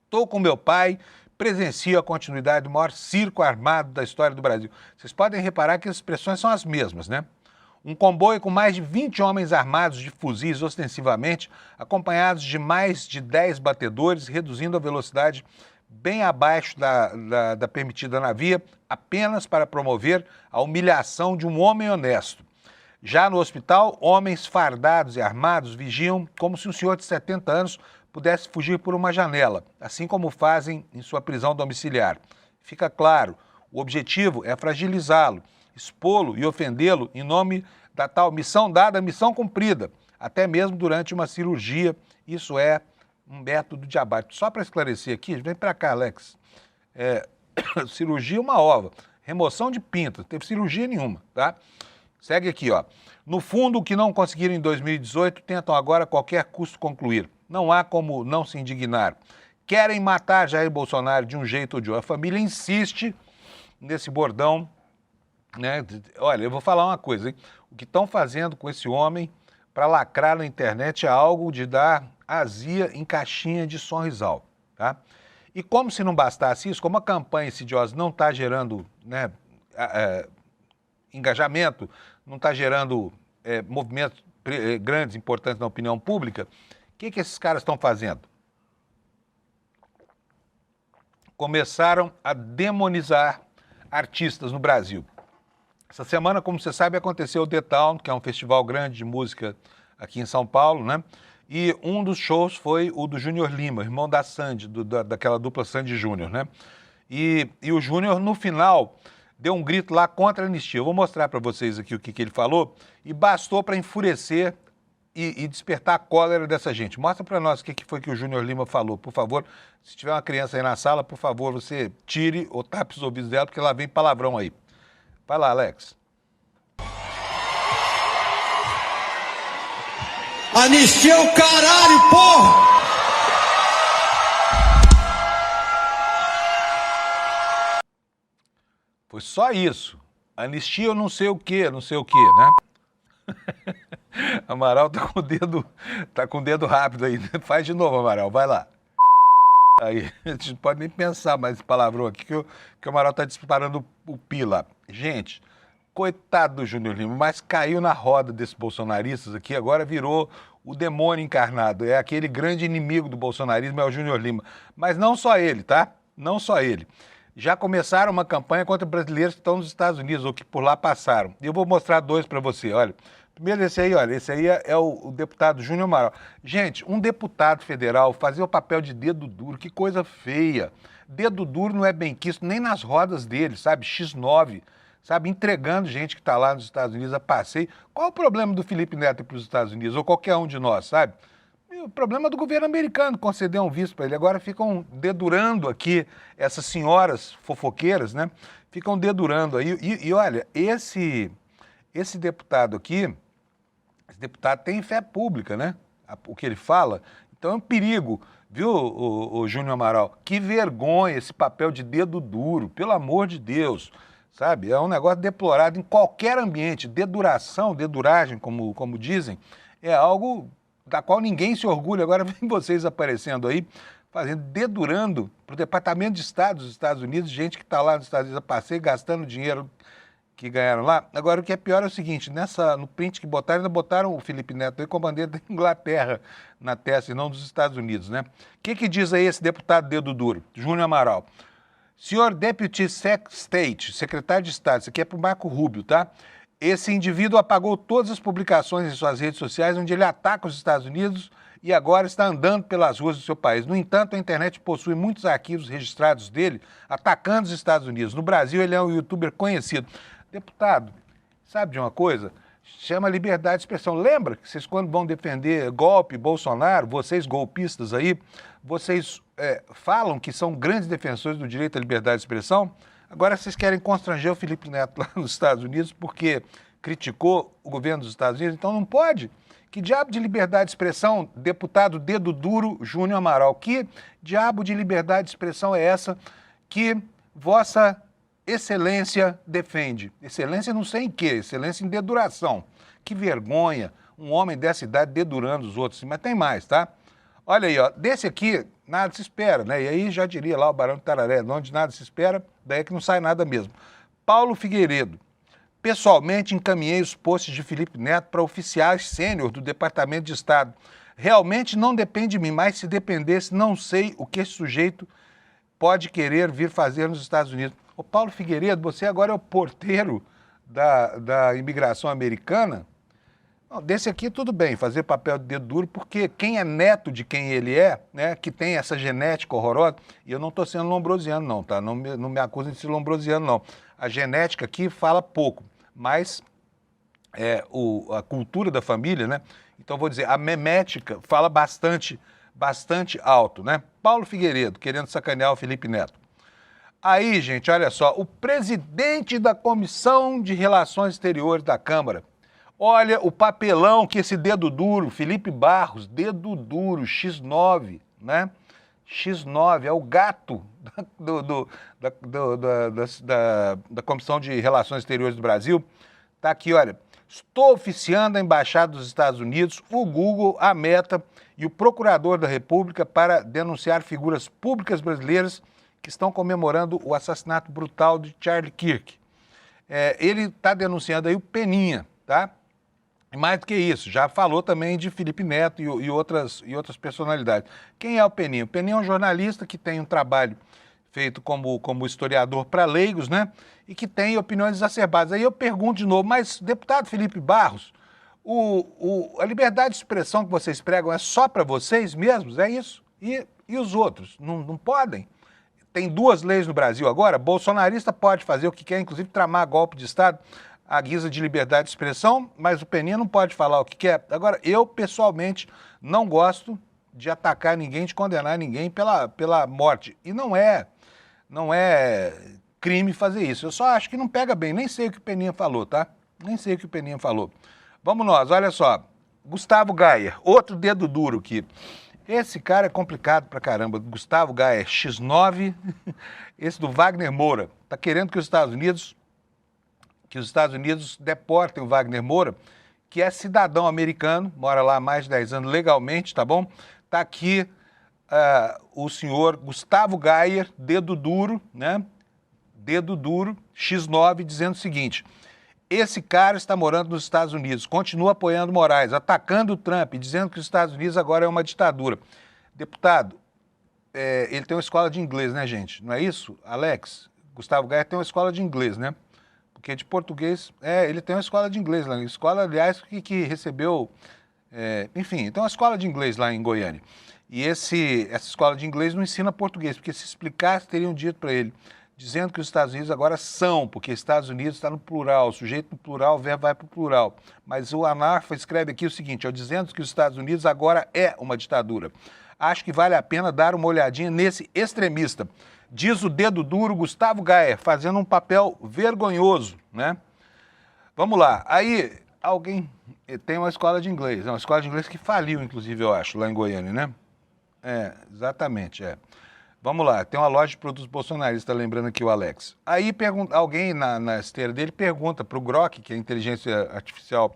Estou com meu pai, presencio a continuidade do maior circo armado da história do Brasil. Vocês podem reparar que as expressões são as mesmas, né? Um comboio com mais de 20 homens armados de fuzis ostensivamente, acompanhados de mais de 10 batedores, reduzindo a velocidade bem abaixo da permitida na via, apenas para promover a humilhação de um homem honesto. Já no hospital, homens fardados e armados vigiam como se um senhor de 70 anos pudesse fugir por uma janela, assim como fazem em sua prisão domiciliar. Fica claro, o objetivo é fragilizá-lo, expô-lo e ofendê-lo em nome da tal missão dada, missão cumprida, até mesmo durante uma cirurgia. Isso é um método de abate. Só para esclarecer aqui, vem para cá, Alex. Cirurgia é uma ova. Remoção de pinto, não teve cirurgia nenhuma, tá? Segue aqui, ó. No fundo, o que não conseguiram em 2018, tentam agora a qualquer custo concluir. Não há como não se indignar. Querem matar Jair Bolsonaro de um jeito ou de outro. A família insiste nesse bordão, né? Olha, eu vou falar uma coisa, hein? O que estão fazendo com esse homem para lacrar na internet é algo de dar azia em caixinha de Sonrisal, tá? E como se não bastasse isso, como a campanha insidiosa não está gerando, né, engajamento, não está gerando movimentos grandes, importantes na opinião pública, o que esses caras estão fazendo? Começaram a demonizar artistas no Brasil. Essa semana, como você sabe, aconteceu o The Town, que é um festival grande de música aqui em São Paulo, né? E um dos shows foi o do Júnior Lima, irmão da Sandy, daquela dupla Sandy e Júnior, né? E o Júnior, no final, deu um grito lá contra a anistia. Eu vou mostrar para vocês aqui o que ele falou, e bastou para enfurecer e despertar a cólera dessa gente. Mostra para nós o que foi que o Júnior Lima falou, por favor. Se tiver uma criança aí na sala, por favor, você tire ou tape os ouvidos dela, porque lá vem palavrão aí. Vai lá, Alex. Anistia o caralho, porra! Foi só isso. Anistia eu não sei o quê, né? Amaral tá com o dedo rápido aí. Faz de novo, Amaral, vai lá. Aí, a gente não pode nem pensar mais esse palavrão aqui, que o Amaral tá disparando o pi lá. Gente, coitado do Júnior Lima, mas caiu na roda desses bolsonaristas aqui, agora virou o demônio encarnado. É aquele grande inimigo do bolsonarismo, é o Júnior Lima. Mas não só ele, tá? Não só ele. Já começaram uma campanha contra brasileiros que estão nos Estados Unidos ou que por lá passaram. E eu vou mostrar dois para você, olha. Primeiro esse aí, olha, esse aí é o deputado Júnior Amaral. Gente, um deputado federal fazer o papel de dedo duro, que coisa feia. Dedo duro não é bem quisto nem nas rodas dele, sabe? X9, sabe? Entregando gente que está lá nos Estados Unidos a passeio. Qual o problema do Felipe Neto ir para os Estados Unidos, ou qualquer um de nós, sabe? O problema do governo americano conceder um visto para ele. Agora ficam dedurando aqui essas senhoras fofoqueiras, né? Ficam dedurando aí. E olha, esse deputado aqui, esse deputado tem fé pública, né? O que ele fala. Então é um perigo, viu, o Júnior Amaral? Que vergonha esse papel de dedo duro, pelo amor de Deus, sabe? É um negócio deplorável em qualquer ambiente. Deduragem, como dizem, é algo da qual ninguém se orgulha. Agora vem vocês aparecendo aí, dedurando para o Departamento de Estado dos Estados Unidos, gente que está lá nos Estados Unidos a passeio, gastando dinheiro que ganharam lá. Agora, o que é pior é o seguinte, no print que botaram, ainda botaram o Felipe Neto aí com a bandeira da Inglaterra na testa e não dos Estados Unidos, né? O que diz aí esse deputado dedo duro, Júnior Amaral? Senhor Deputy State, secretário de Estado, isso aqui é para o Marco Rubio, tá? Esse indivíduo apagou todas as publicações em suas redes sociais onde ele ataca os Estados Unidos e agora está andando pelas ruas do seu país. No entanto, a internet possui muitos arquivos registrados dele atacando os Estados Unidos. No Brasil, ele é um youtuber conhecido. Deputado, sabe de uma coisa? Chama liberdade de expressão. Lembra que vocês, quando vão defender golpe, Bolsonaro, vocês golpistas aí, vocês falam que são grandes defensores do direito à liberdade de expressão? Agora vocês querem constranger o Felipe Neto lá nos Estados Unidos porque criticou o governo dos Estados Unidos? Então não pode. Que diabo de liberdade de expressão, deputado dedo duro Júnior Amaral? Que diabo de liberdade de expressão é essa que Vossa Excelência defende? Excelência não sei em quê, excelência em deduração. Que vergonha, um homem dessa idade dedurando os outros. Mas tem mais, tá? Olha aí, ó, desse aqui nada se espera, né? E aí já diria lá o Barão de Tararé, onde nada se espera, daí é que não sai nada mesmo. Paulo Figueiredo. Pessoalmente encaminhei os posts de Felipe Neto para oficiais sênior do Departamento de Estado. Realmente não depende de mim, mas se dependesse, não sei o que esse sujeito pode querer vir fazer nos Estados Unidos. Ô Paulo Figueiredo, você agora é o porteiro da imigração americana? Não, desse aqui tudo bem, fazer papel de dedo duro, porque quem é neto de quem ele é, né, que tem essa genética horrorosa, e eu não estou sendo lombrosiano não, tá? Não me acusem de ser lombrosiano não. A genética aqui fala pouco, mas a cultura da família, né? Então vou dizer, a memética fala bastante alto, né? Paulo Figueiredo, querendo sacanear o Felipe Neto. Aí, gente, olha só, o presidente da Comissão de Relações Exteriores da Câmara, olha o papelão que esse dedo duro, Felipe Barros, dedo duro, X9, né? X9 é o gato da Comissão de Relações Exteriores do Brasil. Tá aqui, olha. Estou oficiando a Embaixada dos Estados Unidos, o Google, a Meta e o Procurador da República para denunciar figuras públicas brasileiras que estão comemorando o assassinato brutal de Charlie Kirk. Ele está denunciando aí o Peninha, tá? E mais do que isso, já falou também de Felipe Neto e outras personalidades. Quem é o Peninha? O Peninha é um jornalista que tem um trabalho feito como historiador para leigos, né? E que tem opiniões exacerbadas. Aí eu pergunto de novo, mas, deputado Felipe Barros, a liberdade de expressão que vocês pregam é só para vocês mesmos? É isso? E os outros? Não podem? Tem 2 leis no Brasil agora, bolsonarista pode fazer o que quer, inclusive tramar golpe de Estado à guisa de liberdade de expressão, mas o Peninha não pode falar o que quer. Agora, eu, pessoalmente, não gosto de atacar ninguém, de condenar ninguém pela morte. E não é crime fazer isso. Eu só acho que não pega bem. Nem sei o que o Peninha falou, tá? Nem sei o que o Peninha falou. Vamos nós, olha só. Gustavo Gayer, outro dedo duro aqui. Esse cara é complicado pra caramba. Gustavo Gayer, X9. Esse do Wagner Moura. Tá querendo que os Estados Unidos deportem o Wagner Moura, que é cidadão americano, mora lá há mais de 10 anos legalmente, tá bom? Tá aqui o senhor Gustavo Gayer, dedo duro, né? Dedo duro, X9, dizendo o seguinte: esse cara está morando nos Estados Unidos, continua apoiando Moraes, atacando o Trump, dizendo que os Estados Unidos agora é uma ditadura. Deputado, ele tem uma escola de inglês, né, gente? Não é isso, Alex? Gustavo Gayer tem uma escola de inglês, né? Porque de português, ele tem uma escola de inglês lá, escola, aliás, que recebeu, enfim, tem uma escola de inglês lá em Goiânia. E essa escola de inglês não ensina português, porque se explicasse, teriam dito para ele, dizendo que os Estados Unidos agora são, porque Estados Unidos está no plural, o sujeito no plural, o verbo vai para o plural. Mas o Anarfa escreve aqui o seguinte, dizendo que os Estados Unidos agora é uma ditadura. Acho que vale a pena dar uma olhadinha nesse extremista. Diz o dedo duro Gustavo Gayer, fazendo um papel vergonhoso, né? Vamos lá. Aí, alguém tem uma escola de inglês, uma escola de inglês que faliu, inclusive, eu acho, lá em Goiânia, né? Exatamente. Vamos lá, tem uma loja de produtos bolsonaristas, lembrando aqui o Alex. Aí alguém na esteira dele pergunta para o Grok, que é a inteligência artificial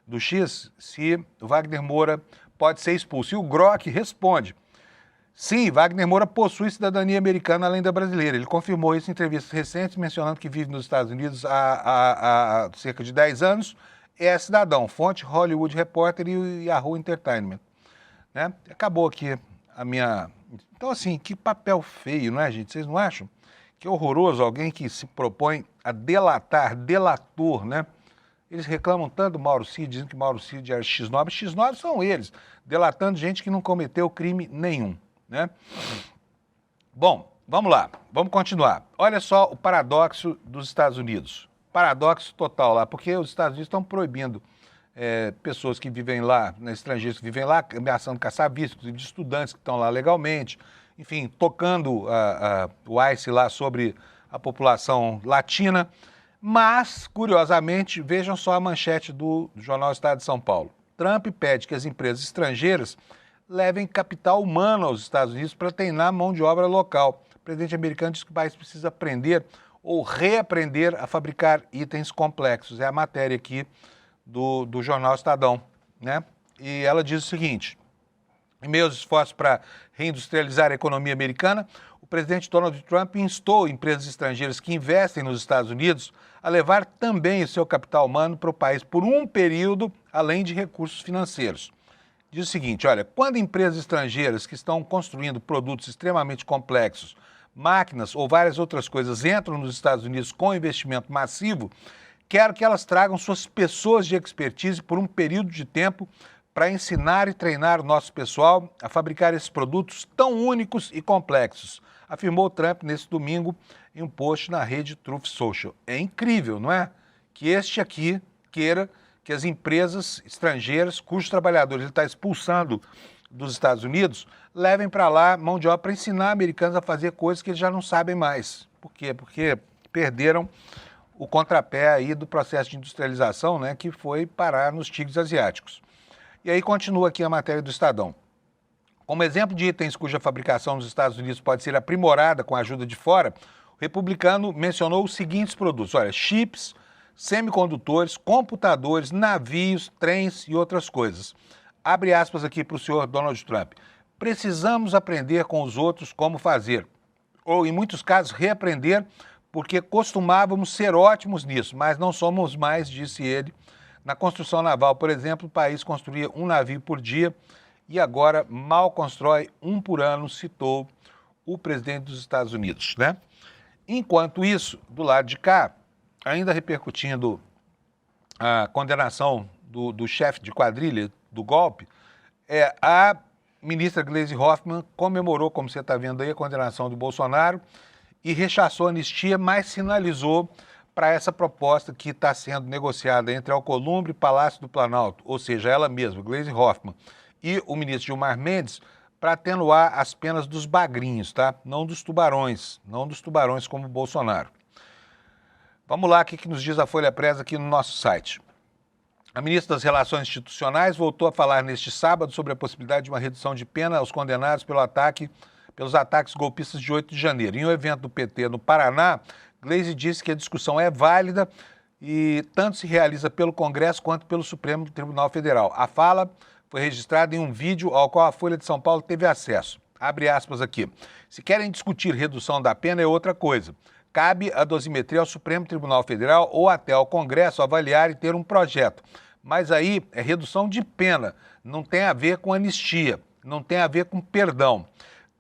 do X, se o Wagner Moura pode ser expulso. E o Grok responde: sim, Wagner Moura possui cidadania americana além da brasileira. Ele confirmou isso em entrevistas recentes, mencionando que vive nos Estados Unidos há cerca de 10 anos. É cidadão. Fonte Hollywood Reporter e o Yahoo Entertainment. Né? Acabou aqui a minha... Então, assim, que papel feio, não é, gente? Vocês não acham? Que horroroso alguém que se propõe a delator, né? Eles reclamam tanto do Mauro Cid, dizendo que Mauro Cid era X9. X9 são eles, delatando gente que não cometeu crime nenhum, né? Bom, vamos lá, vamos continuar. Olha só o paradoxo dos Estados Unidos. Paradoxo total lá, porque os Estados Unidos estão proibindo pessoas que vivem lá, estrangeiros que vivem lá, ameaçando caçar vistos, de estudantes que estão lá legalmente, enfim, tocando o ICE lá sobre a população latina. Mas, curiosamente, vejam só a manchete do Jornal Estado de São Paulo. Trump pede que as empresas estrangeiras levem capital humano aos Estados Unidos para treinar mão de obra local. O presidente americano diz que o país precisa aprender ou reaprender a fabricar itens complexos. É a matéria aqui do Jornal Estadão, né? E ela diz o seguinte: em meio aos esforços para reindustrializar a economia americana, o presidente Donald Trump instou empresas estrangeiras que investem nos Estados Unidos a levar também o seu capital humano para o país por um período, além de recursos financeiros. Diz o seguinte, olha, quando empresas estrangeiras que estão construindo produtos extremamente complexos, máquinas ou várias outras coisas entram nos Estados Unidos com investimento massivo, quero que elas tragam suas pessoas de expertise por um período de tempo para ensinar e treinar o nosso pessoal a fabricar esses produtos tão únicos e complexos, afirmou Trump nesse domingo em um post na rede Truth Social. É incrível, não é? Que este aqui queira que as empresas estrangeiras, cujos trabalhadores ele está expulsando dos Estados Unidos levem para lá mão de obra para ensinar americanos a fazer coisas que eles já não sabem mais. Por quê? Porque perderam o contrapé aí do processo de industrialização, né, que foi parar nos tigres asiáticos. E aí continua aqui a matéria do Estadão. Como exemplo de itens cuja fabricação nos Estados Unidos pode ser aprimorada com a ajuda de fora, o republicano mencionou os seguintes produtos: olha, chips, semicondutores, computadores, navios, trens e outras coisas. Abre aspas aqui para o senhor Donald Trump. Precisamos aprender com os outros como fazer, ou em muitos casos reaprender, porque costumávamos ser ótimos nisso, mas não somos mais, disse ele. Na construção naval, por exemplo, o país construía um navio por dia e agora mal constrói um por ano, citou o presidente dos Estados Unidos, né? Enquanto isso, do lado de cá, ainda repercutindo a condenação do chefe de quadrilha do golpe, a ministra Gleisi Hoffmann comemorou, como você está vendo aí, a condenação do Bolsonaro e rechaçou a anistia, mas sinalizou para essa proposta que está sendo negociada entre Alcolumbre e Palácio do Planalto, ou seja, ela mesma, Gleisi Hoffmann, e o ministro Gilmar Mendes, para atenuar as penas dos bagrinhos, tá? Não dos tubarões como o Bolsonaro. Vamos lá, o que nos diz a Folha Press aqui no nosso site. A ministra das Relações Institucionais voltou a falar neste sábado sobre a possibilidade de uma redução de pena aos condenados pelos ataques golpistas de 8 de janeiro. Em um evento do PT no Paraná, Gleisi disse que a discussão é válida e tanto se realiza pelo Congresso quanto pelo Supremo Tribunal Federal. A fala foi registrada em um vídeo ao qual a Folha de São Paulo teve acesso. Abre aspas aqui. Se querem discutir redução da pena é outra coisa. Cabe a dosimetria ao Supremo Tribunal Federal ou até ao Congresso avaliar e ter um projeto. Mas aí é redução de pena, não tem a ver com anistia, não tem a ver com perdão.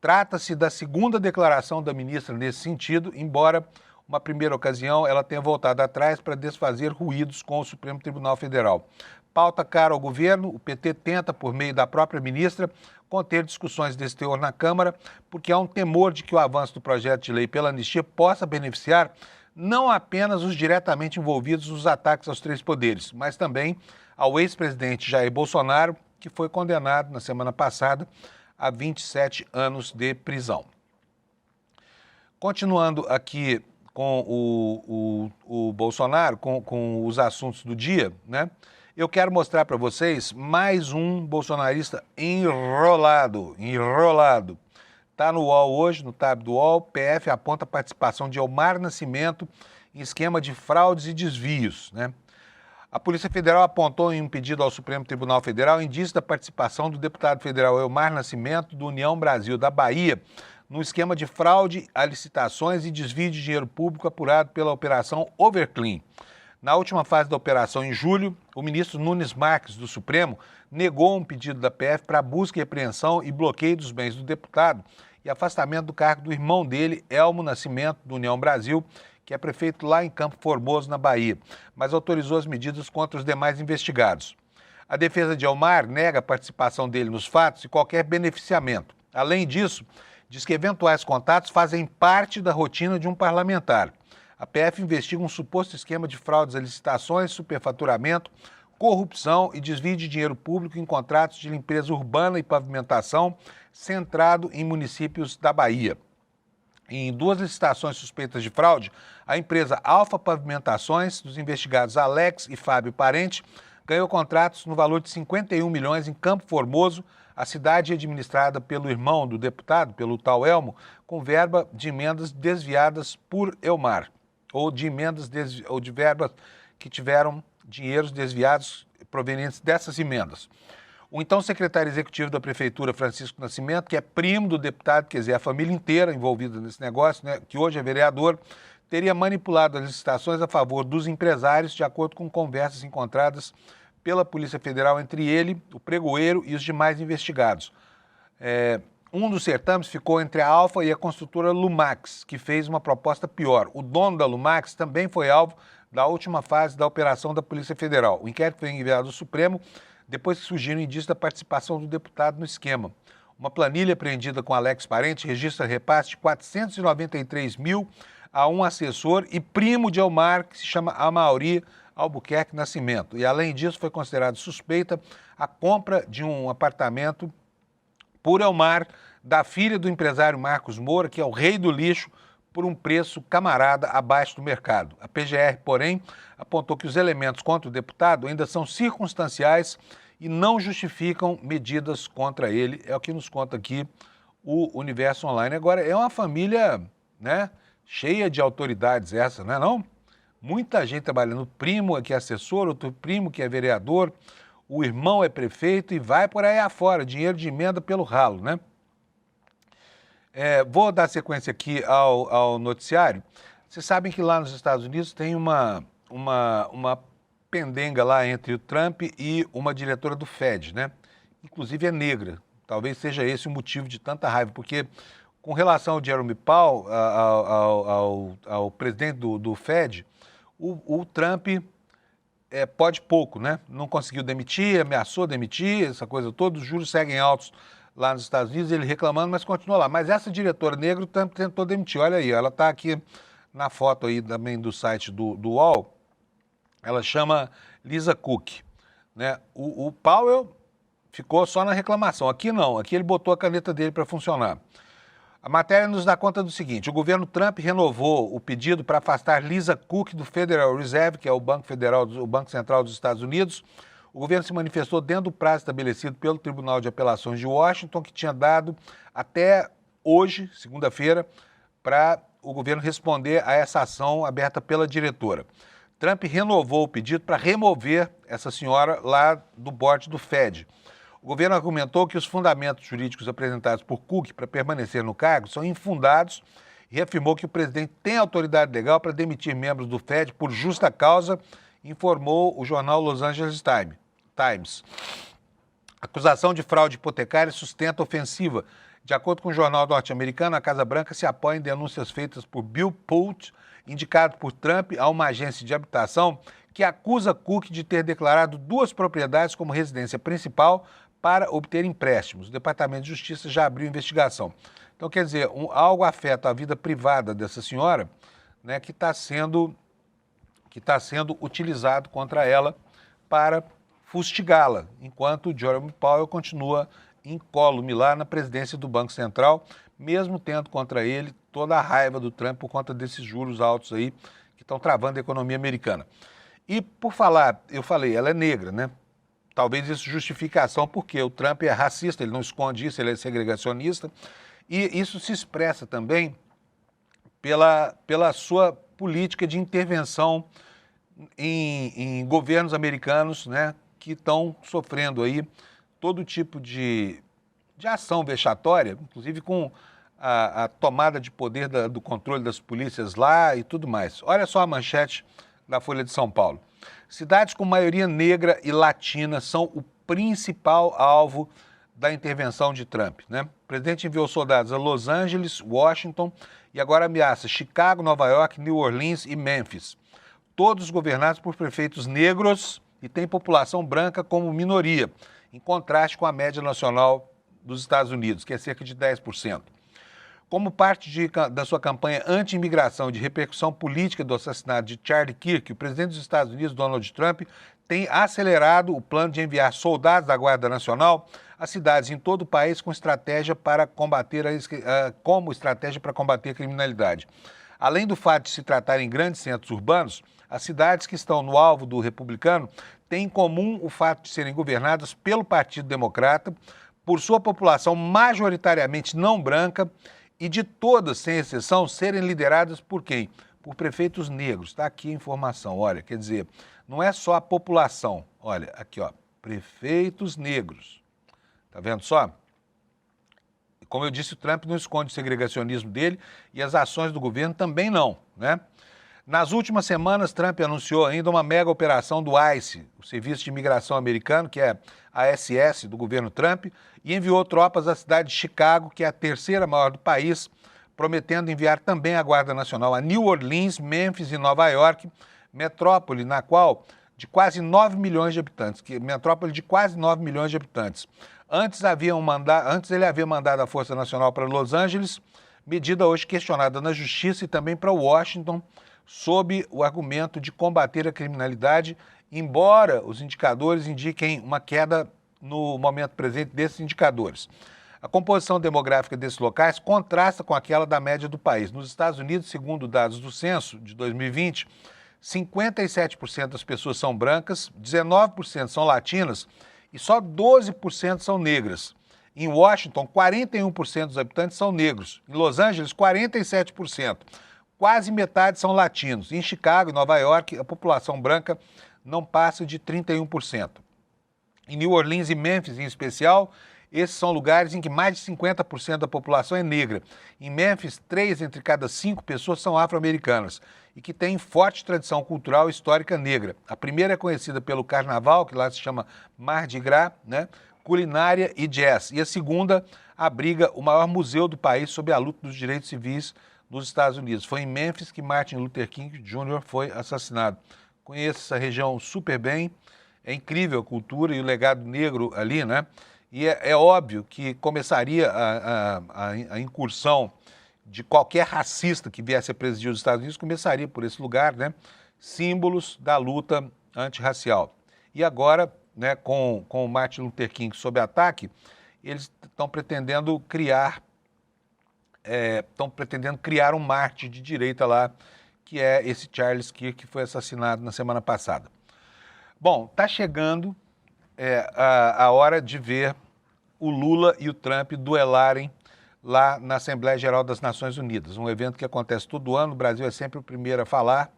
Trata-se da segunda declaração da ministra nesse sentido, embora uma primeira ocasião ela tenha voltado atrás para desfazer ruídos com o Supremo Tribunal Federal. Pauta cara ao governo, o PT tenta, por meio da própria ministra, conter discussões desse teor na Câmara, porque há um temor de que o avanço do projeto de lei pela anistia possa beneficiar não apenas os diretamente envolvidos nos ataques aos três poderes, mas também ao ex-presidente Jair Bolsonaro, que foi condenado na semana passada a 27 anos de prisão. Continuando aqui com o Bolsonaro, com os assuntos do dia, né? Eu quero mostrar para vocês mais um bolsonarista enrolado. Está no UOL hoje, no tab do UOL, PF aponta a participação de Elmar Nascimento em esquema de fraudes e desvios, né? A Polícia Federal apontou em um pedido ao Supremo Tribunal Federal indício da participação do deputado federal Elmar Nascimento, do União Brasil da Bahia, no esquema de fraude a licitações e desvio de dinheiro público apurado pela Operação Overclean. Na última fase da operação, em julho, o ministro Nunes Marques, do Supremo, negou um pedido da PF para busca e apreensão e bloqueio dos bens do deputado e afastamento do cargo do irmão dele, Elmo Nascimento, do União Brasil, que é prefeito lá em Campo Formoso, na Bahia, mas autorizou as medidas contra os demais investigados. A defesa de Elmar nega a participação dele nos fatos e qualquer beneficiamento. Além disso, diz que eventuais contatos fazem parte da rotina de um parlamentar. A PF investiga um suposto esquema de fraudes a licitações, superfaturamento, corrupção e desvio de dinheiro público em contratos de limpeza urbana e pavimentação centrado em municípios da Bahia. Em 2 licitações suspeitas de fraude, a empresa Alfa Pavimentações, dos investigados Alex e Fábio Parente, ganhou contratos no valor de 51 milhões em Campo Formoso, a cidade administrada pelo irmão do deputado, pelo tal Elmo, com verba de emendas desviadas por Elmar, ou de verbas que tiveram dinheiros desviados provenientes dessas emendas. O então secretário executivo da Prefeitura, Francisco Nascimento, que é primo do deputado, quer dizer, a família inteira envolvida nesse negócio, né, que hoje é vereador, teria manipulado as licitações a favor dos empresários, de acordo com conversas encontradas pela Polícia Federal entre ele, o pregoeiro e os demais investigados. Um dos certames ficou entre a Alfa e a construtora Lumax, que fez uma proposta pior. O dono da Lumax também foi alvo da última fase da operação da Polícia Federal. O inquérito foi enviado ao Supremo depois que surgiram indícios da participação do deputado no esquema. Uma planilha apreendida com Alex Parente registra repasse de 493 mil a um assessor e primo de Elmar, que se chama Amauri Albuquerque Nascimento. E, além disso, foi considerada suspeita a compra de um apartamento por Elmar, da filha do empresário Marcos Moura, que é o rei do lixo, por um preço camarada abaixo do mercado. A PGR, porém, apontou que os elementos contra o deputado ainda são circunstanciais e não justificam medidas contra ele. É o que nos conta aqui o Universo Online. Agora, é uma família, né, cheia de autoridades essa, não é não? Muita gente trabalhando. O primo que é assessor, outro primo que é vereador, o irmão é prefeito e vai por aí afora, dinheiro de emenda pelo ralo, né? Vou dar sequência aqui ao noticiário. Vocês sabem que lá nos Estados Unidos tem uma pendenga lá entre o Trump e uma diretora do Fed, né? Inclusive é negra. Talvez seja esse o motivo de tanta raiva, porque com relação ao Jerome Powell, ao presidente do Fed, o Trump pode pouco, né? Não conseguiu demitir, ameaçou demitir, essa coisa toda, os juros seguem altos lá nos Estados Unidos, ele reclamando, mas continua lá. Mas essa diretora negra o Trump tentou demitir. Olha aí, ela está aqui na foto aí também do site do UOL. Ela chama Lisa Cook, né? O Powell ficou só na reclamação. Aqui não, aqui ele botou a caneta dele para funcionar. A matéria nos dá conta do seguinte: o governo Trump renovou o pedido para afastar Lisa Cook do Federal Reserve, que é o Banco Federal, o Banco Central dos Estados Unidos. O governo se manifestou dentro do prazo estabelecido pelo Tribunal de Apelações de Washington, que tinha dado até hoje, segunda-feira, para o governo responder a essa ação aberta pela diretora. Trump renovou o pedido para remover essa senhora lá do board do Fed. O governo argumentou que os fundamentos jurídicos apresentados por Cook para permanecer no cargo são infundados e afirmou que o presidente tem autoridade legal para demitir membros do Fed por justa causa, informou o jornal Los Angeles Times. A acusação de fraude hipotecária sustenta ofensiva. De acordo com o jornal norte-americano, a Casa Branca se apoia em denúncias feitas por Bill Pulte, indicado por Trump a uma agência de habitação que acusa Cook de ter declarado 2 propriedades como residência principal para obter empréstimos. O Departamento de Justiça já abriu investigação. Então, quer dizer, algo afeta a vida privada dessa senhora, né, que está sendo utilizado contra ela para fustigá-la, enquanto o Jerome Powell continua incólume lá na presidência do Banco Central, mesmo tendo contra ele toda a raiva do Trump por conta desses juros altos aí que estão travando a economia americana. E por falar, eu falei, ela é negra, né? Talvez isso justifique a ação, porque o Trump é racista, ele não esconde isso, ele é segregacionista, e isso se expressa também pela sua política de intervenção em governos americanos, né, que estão sofrendo aí todo tipo de ação vexatória, inclusive com a tomada de poder do controle das polícias lá e tudo mais. Olha só a manchete da Folha de São Paulo. Cidades com maioria negra e latina são o principal alvo da intervenção de Trump, né? O presidente enviou soldados a Los Angeles, Washington e agora ameaça Chicago, Nova York, New Orleans e Memphis. Todos governados por prefeitos negros e têm população branca como minoria, em contraste com a média nacional dos Estados Unidos, que é cerca de 10%. Como parte da sua campanha anti-imigração e de repercussão política do assassinato de Charlie Kirk, o presidente dos Estados Unidos, Donald Trump, tem acelerado o plano de enviar soldados da Guarda Nacional a cidades em todo o país como estratégia para combater a criminalidade. Além do fato de se tratar em grandes centros urbanos, as cidades que estão no alvo do republicano têm em comum o fato de serem governadas pelo Partido Democrata, por sua população majoritariamente não branca e de todas, sem exceção, serem lideradas por quem? Por prefeitos negros. Está aqui a informação, olha, quer dizer, não é só a população, olha, aqui ó, prefeitos negros. Tá vendo só? Como eu disse, o Trump não esconde o segregacionismo dele e as ações do governo também não, né? Nas últimas semanas, Trump anunciou ainda uma mega operação do ICE, o Serviço de Imigração Americano, que é a SS do governo Trump, e enviou tropas à cidade de Chicago, que é a terceira maior do país, prometendo enviar também a Guarda Nacional a New Orleans, Memphis e Nova York, metrópole na qual de quase 9 milhões de habitantes, Antes ele havia mandado a Força Nacional para Los Angeles, medida hoje questionada na Justiça e também para Washington, sob o argumento de combater a criminalidade, embora os indicadores indiquem uma queda no momento presente desses indicadores. A composição demográfica desses locais contrasta com aquela da média do país. Nos Estados Unidos, segundo dados do censo de 2020, 57% das pessoas são brancas, 19% são latinas e só 12% são negras. Em Washington, 41% dos habitantes são negros. Em Los Angeles, 47%. Quase metade são latinos. Em Chicago e Nova York, a população branca não passa de 31%. Em New Orleans e Memphis, em especial, esses são lugares em que mais de 50% da população é negra. Em Memphis, 3 entre cada 5 pessoas são afro-americanas e que têm forte tradição cultural e histórica negra. A primeira é conhecida pelo carnaval, que lá se chama Mardi Gras, né? Culinária e jazz. E a segunda abriga o maior museu do país sobre a luta dos direitos civis nos Estados Unidos. Foi em Memphis que Martin Luther King Jr. foi assassinado. Conheço essa região super bem, é incrível a cultura e o legado negro ali, né? E é óbvio que começaria a incursão de qualquer racista que viesse a presidir os Estados Unidos, começaria por esse lugar, né? Símbolos da luta antirracial. E agora, né, com o Martin Luther King sob ataque, eles estão pretendendo criar um mártir de direita lá, que é esse Charles Kirk, que foi assassinado na semana passada. Bom, está chegando a hora de ver o Lula e o Trump duelarem lá na Assembleia Geral das Nações Unidas, um evento que acontece todo ano, o Brasil é sempre o primeiro a falar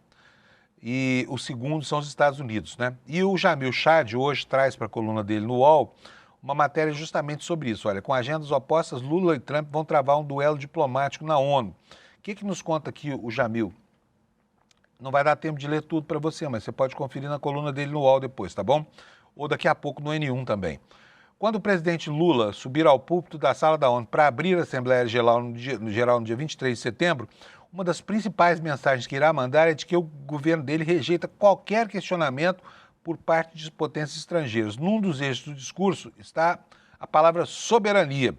e o segundo são os Estados Unidos, né? E o Jamil Chad hoje traz para a coluna dele no UOL uma matéria justamente sobre isso. Olha, com agendas opostas, Lula e Trump vão travar um duelo diplomático na ONU. O que nos conta aqui o Jamil? Não vai dar tempo de ler tudo para você, mas você pode conferir na coluna dele no UOL depois, tá bom? Ou daqui a pouco no N1 também. Quando o presidente Lula subir ao púlpito da sala da ONU para abrir a Assembleia Geral no dia 23 de setembro, uma das principais mensagens que irá mandar é de que o governo dele rejeita qualquer questionamento por parte de potências estrangeiras. Num dos eixos do discurso está a palavra soberania.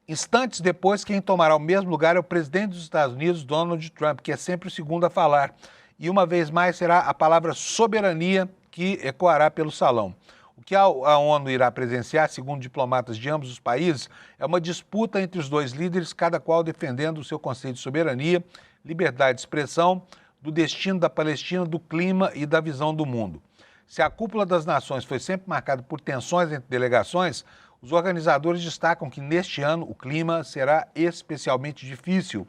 Instantes depois, quem tomará o mesmo lugar é o presidente dos Estados Unidos, Donald Trump, que é sempre o segundo a falar. E uma vez mais será a palavra soberania que ecoará pelo salão. O que a ONU irá presenciar, segundo diplomatas de ambos os países, é uma disputa entre os dois líderes, cada qual defendendo o seu conceito de soberania, liberdade de expressão, do destino da Palestina, do clima e da visão do mundo. Se a cúpula das nações foi sempre marcada por tensões entre delegações, os organizadores destacam que neste ano o clima será especialmente difícil,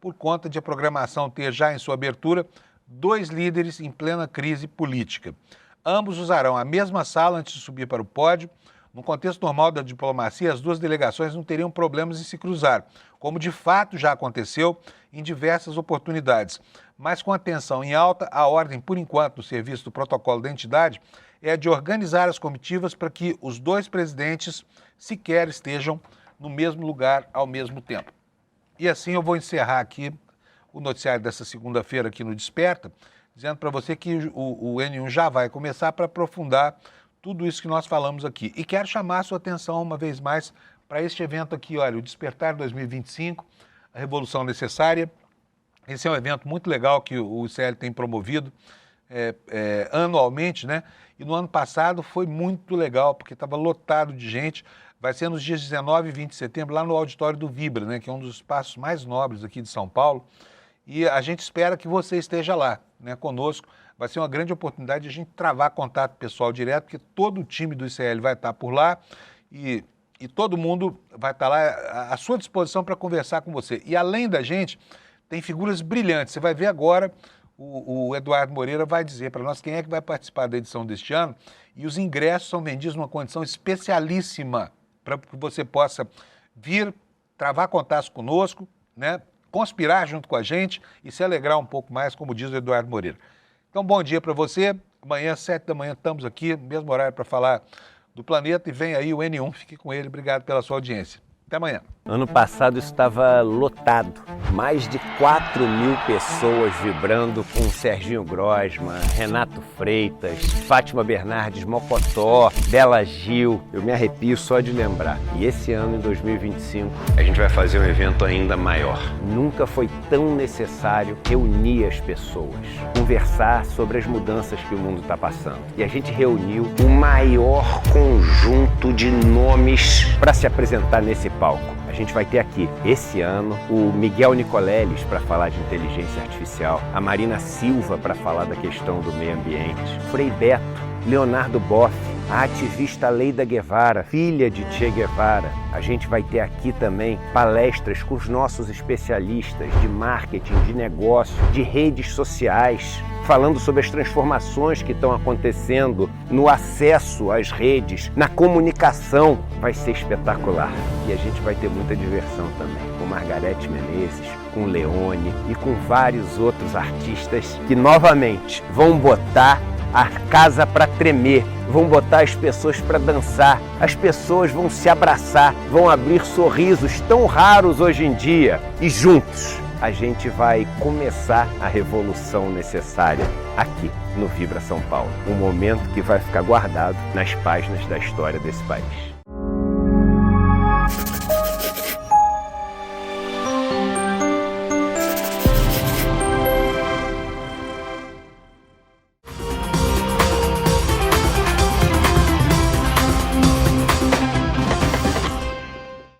por conta de a programação ter já em sua abertura 2 líderes em plena crise política. Ambos usarão a mesma sala antes de subir para o pódio. No contexto normal da diplomacia, as 2 delegações não teriam problemas em se cruzar, como de fato já aconteceu em diversas oportunidades. Mas com a tensão em alta, a ordem, por enquanto, do serviço do protocolo da entidade é a de organizar as comitivas para que os 2 presidentes sequer estejam no mesmo lugar ao mesmo tempo. E assim eu vou encerrar aqui o noticiário dessa segunda-feira aqui no Desperta, dizendo para você que o N1 já vai começar para aprofundar tudo isso que nós falamos aqui. E quero chamar a sua atenção uma vez mais para este evento aqui, olha, o Despertar 2025, a Revolução Necessária. Esse é um evento muito legal que o ICL tem promovido anualmente, né? E no ano passado foi muito legal, porque estava lotado de gente. Vai ser nos dias 19 e 20 de setembro, lá no auditório do Vibra, né? Que é um dos espaços mais nobres aqui de São Paulo. E a gente espera que você esteja lá, né, conosco. Vai ser uma grande oportunidade de a gente travar contato pessoal direto, porque todo o time do ICL vai estar por lá e todo mundo vai estar lá à sua disposição para conversar com você. E além da gente, tem figuras brilhantes. Você vai ver agora, o Eduardo Moreira vai dizer para nós quem é que vai participar da edição deste ano. E os ingressos são vendidos numa condição especialíssima para que você possa vir, travar contato conosco, né? Conspirar junto com a gente e se alegrar um pouco mais, como diz o Eduardo Moreira. Então, bom dia para você. Amanhã, 7 da manhã, estamos aqui, mesmo horário para falar do planeta. E vem aí o N1, fique com ele. Obrigado pela sua audiência. Até amanhã. Ano passado estava lotado. Mais de 4.000 pessoas vibrando com Serginho Grosman, Renato Freitas, Fátima Bernardes Mocotó, Bela Gil. Eu me arrepio só de lembrar. E esse ano, em 2025, a gente vai fazer um evento ainda maior. Nunca foi tão necessário reunir as pessoas, conversar sobre as mudanças que o mundo está passando. E a gente reuniu o maior conjunto de nomes para se apresentar nesse palco. A gente vai ter aqui, esse ano, o Miguel Nicoleles para falar de inteligência artificial, a Marina Silva para falar da questão do meio ambiente, Frei Beto, Leonardo Boff, a ativista Leida Guevara, filha de Che Guevara. A gente vai ter aqui também palestras com os nossos especialistas de marketing, de negócio, de redes sociais, falando sobre as transformações que estão acontecendo no acesso às redes, na comunicação. Vai ser espetacular. E a gente vai ter muita diversão também, com Margareth Menezes, com Leone e com vários outros artistas que novamente vão botar a casa para tremer, vão botar as pessoas para dançar, as pessoas vão se abraçar, vão abrir sorrisos tão raros hoje em dia e juntos a gente vai começar a revolução necessária aqui no Vibra São Paulo. Um momento que vai ficar guardado nas páginas da história desse país.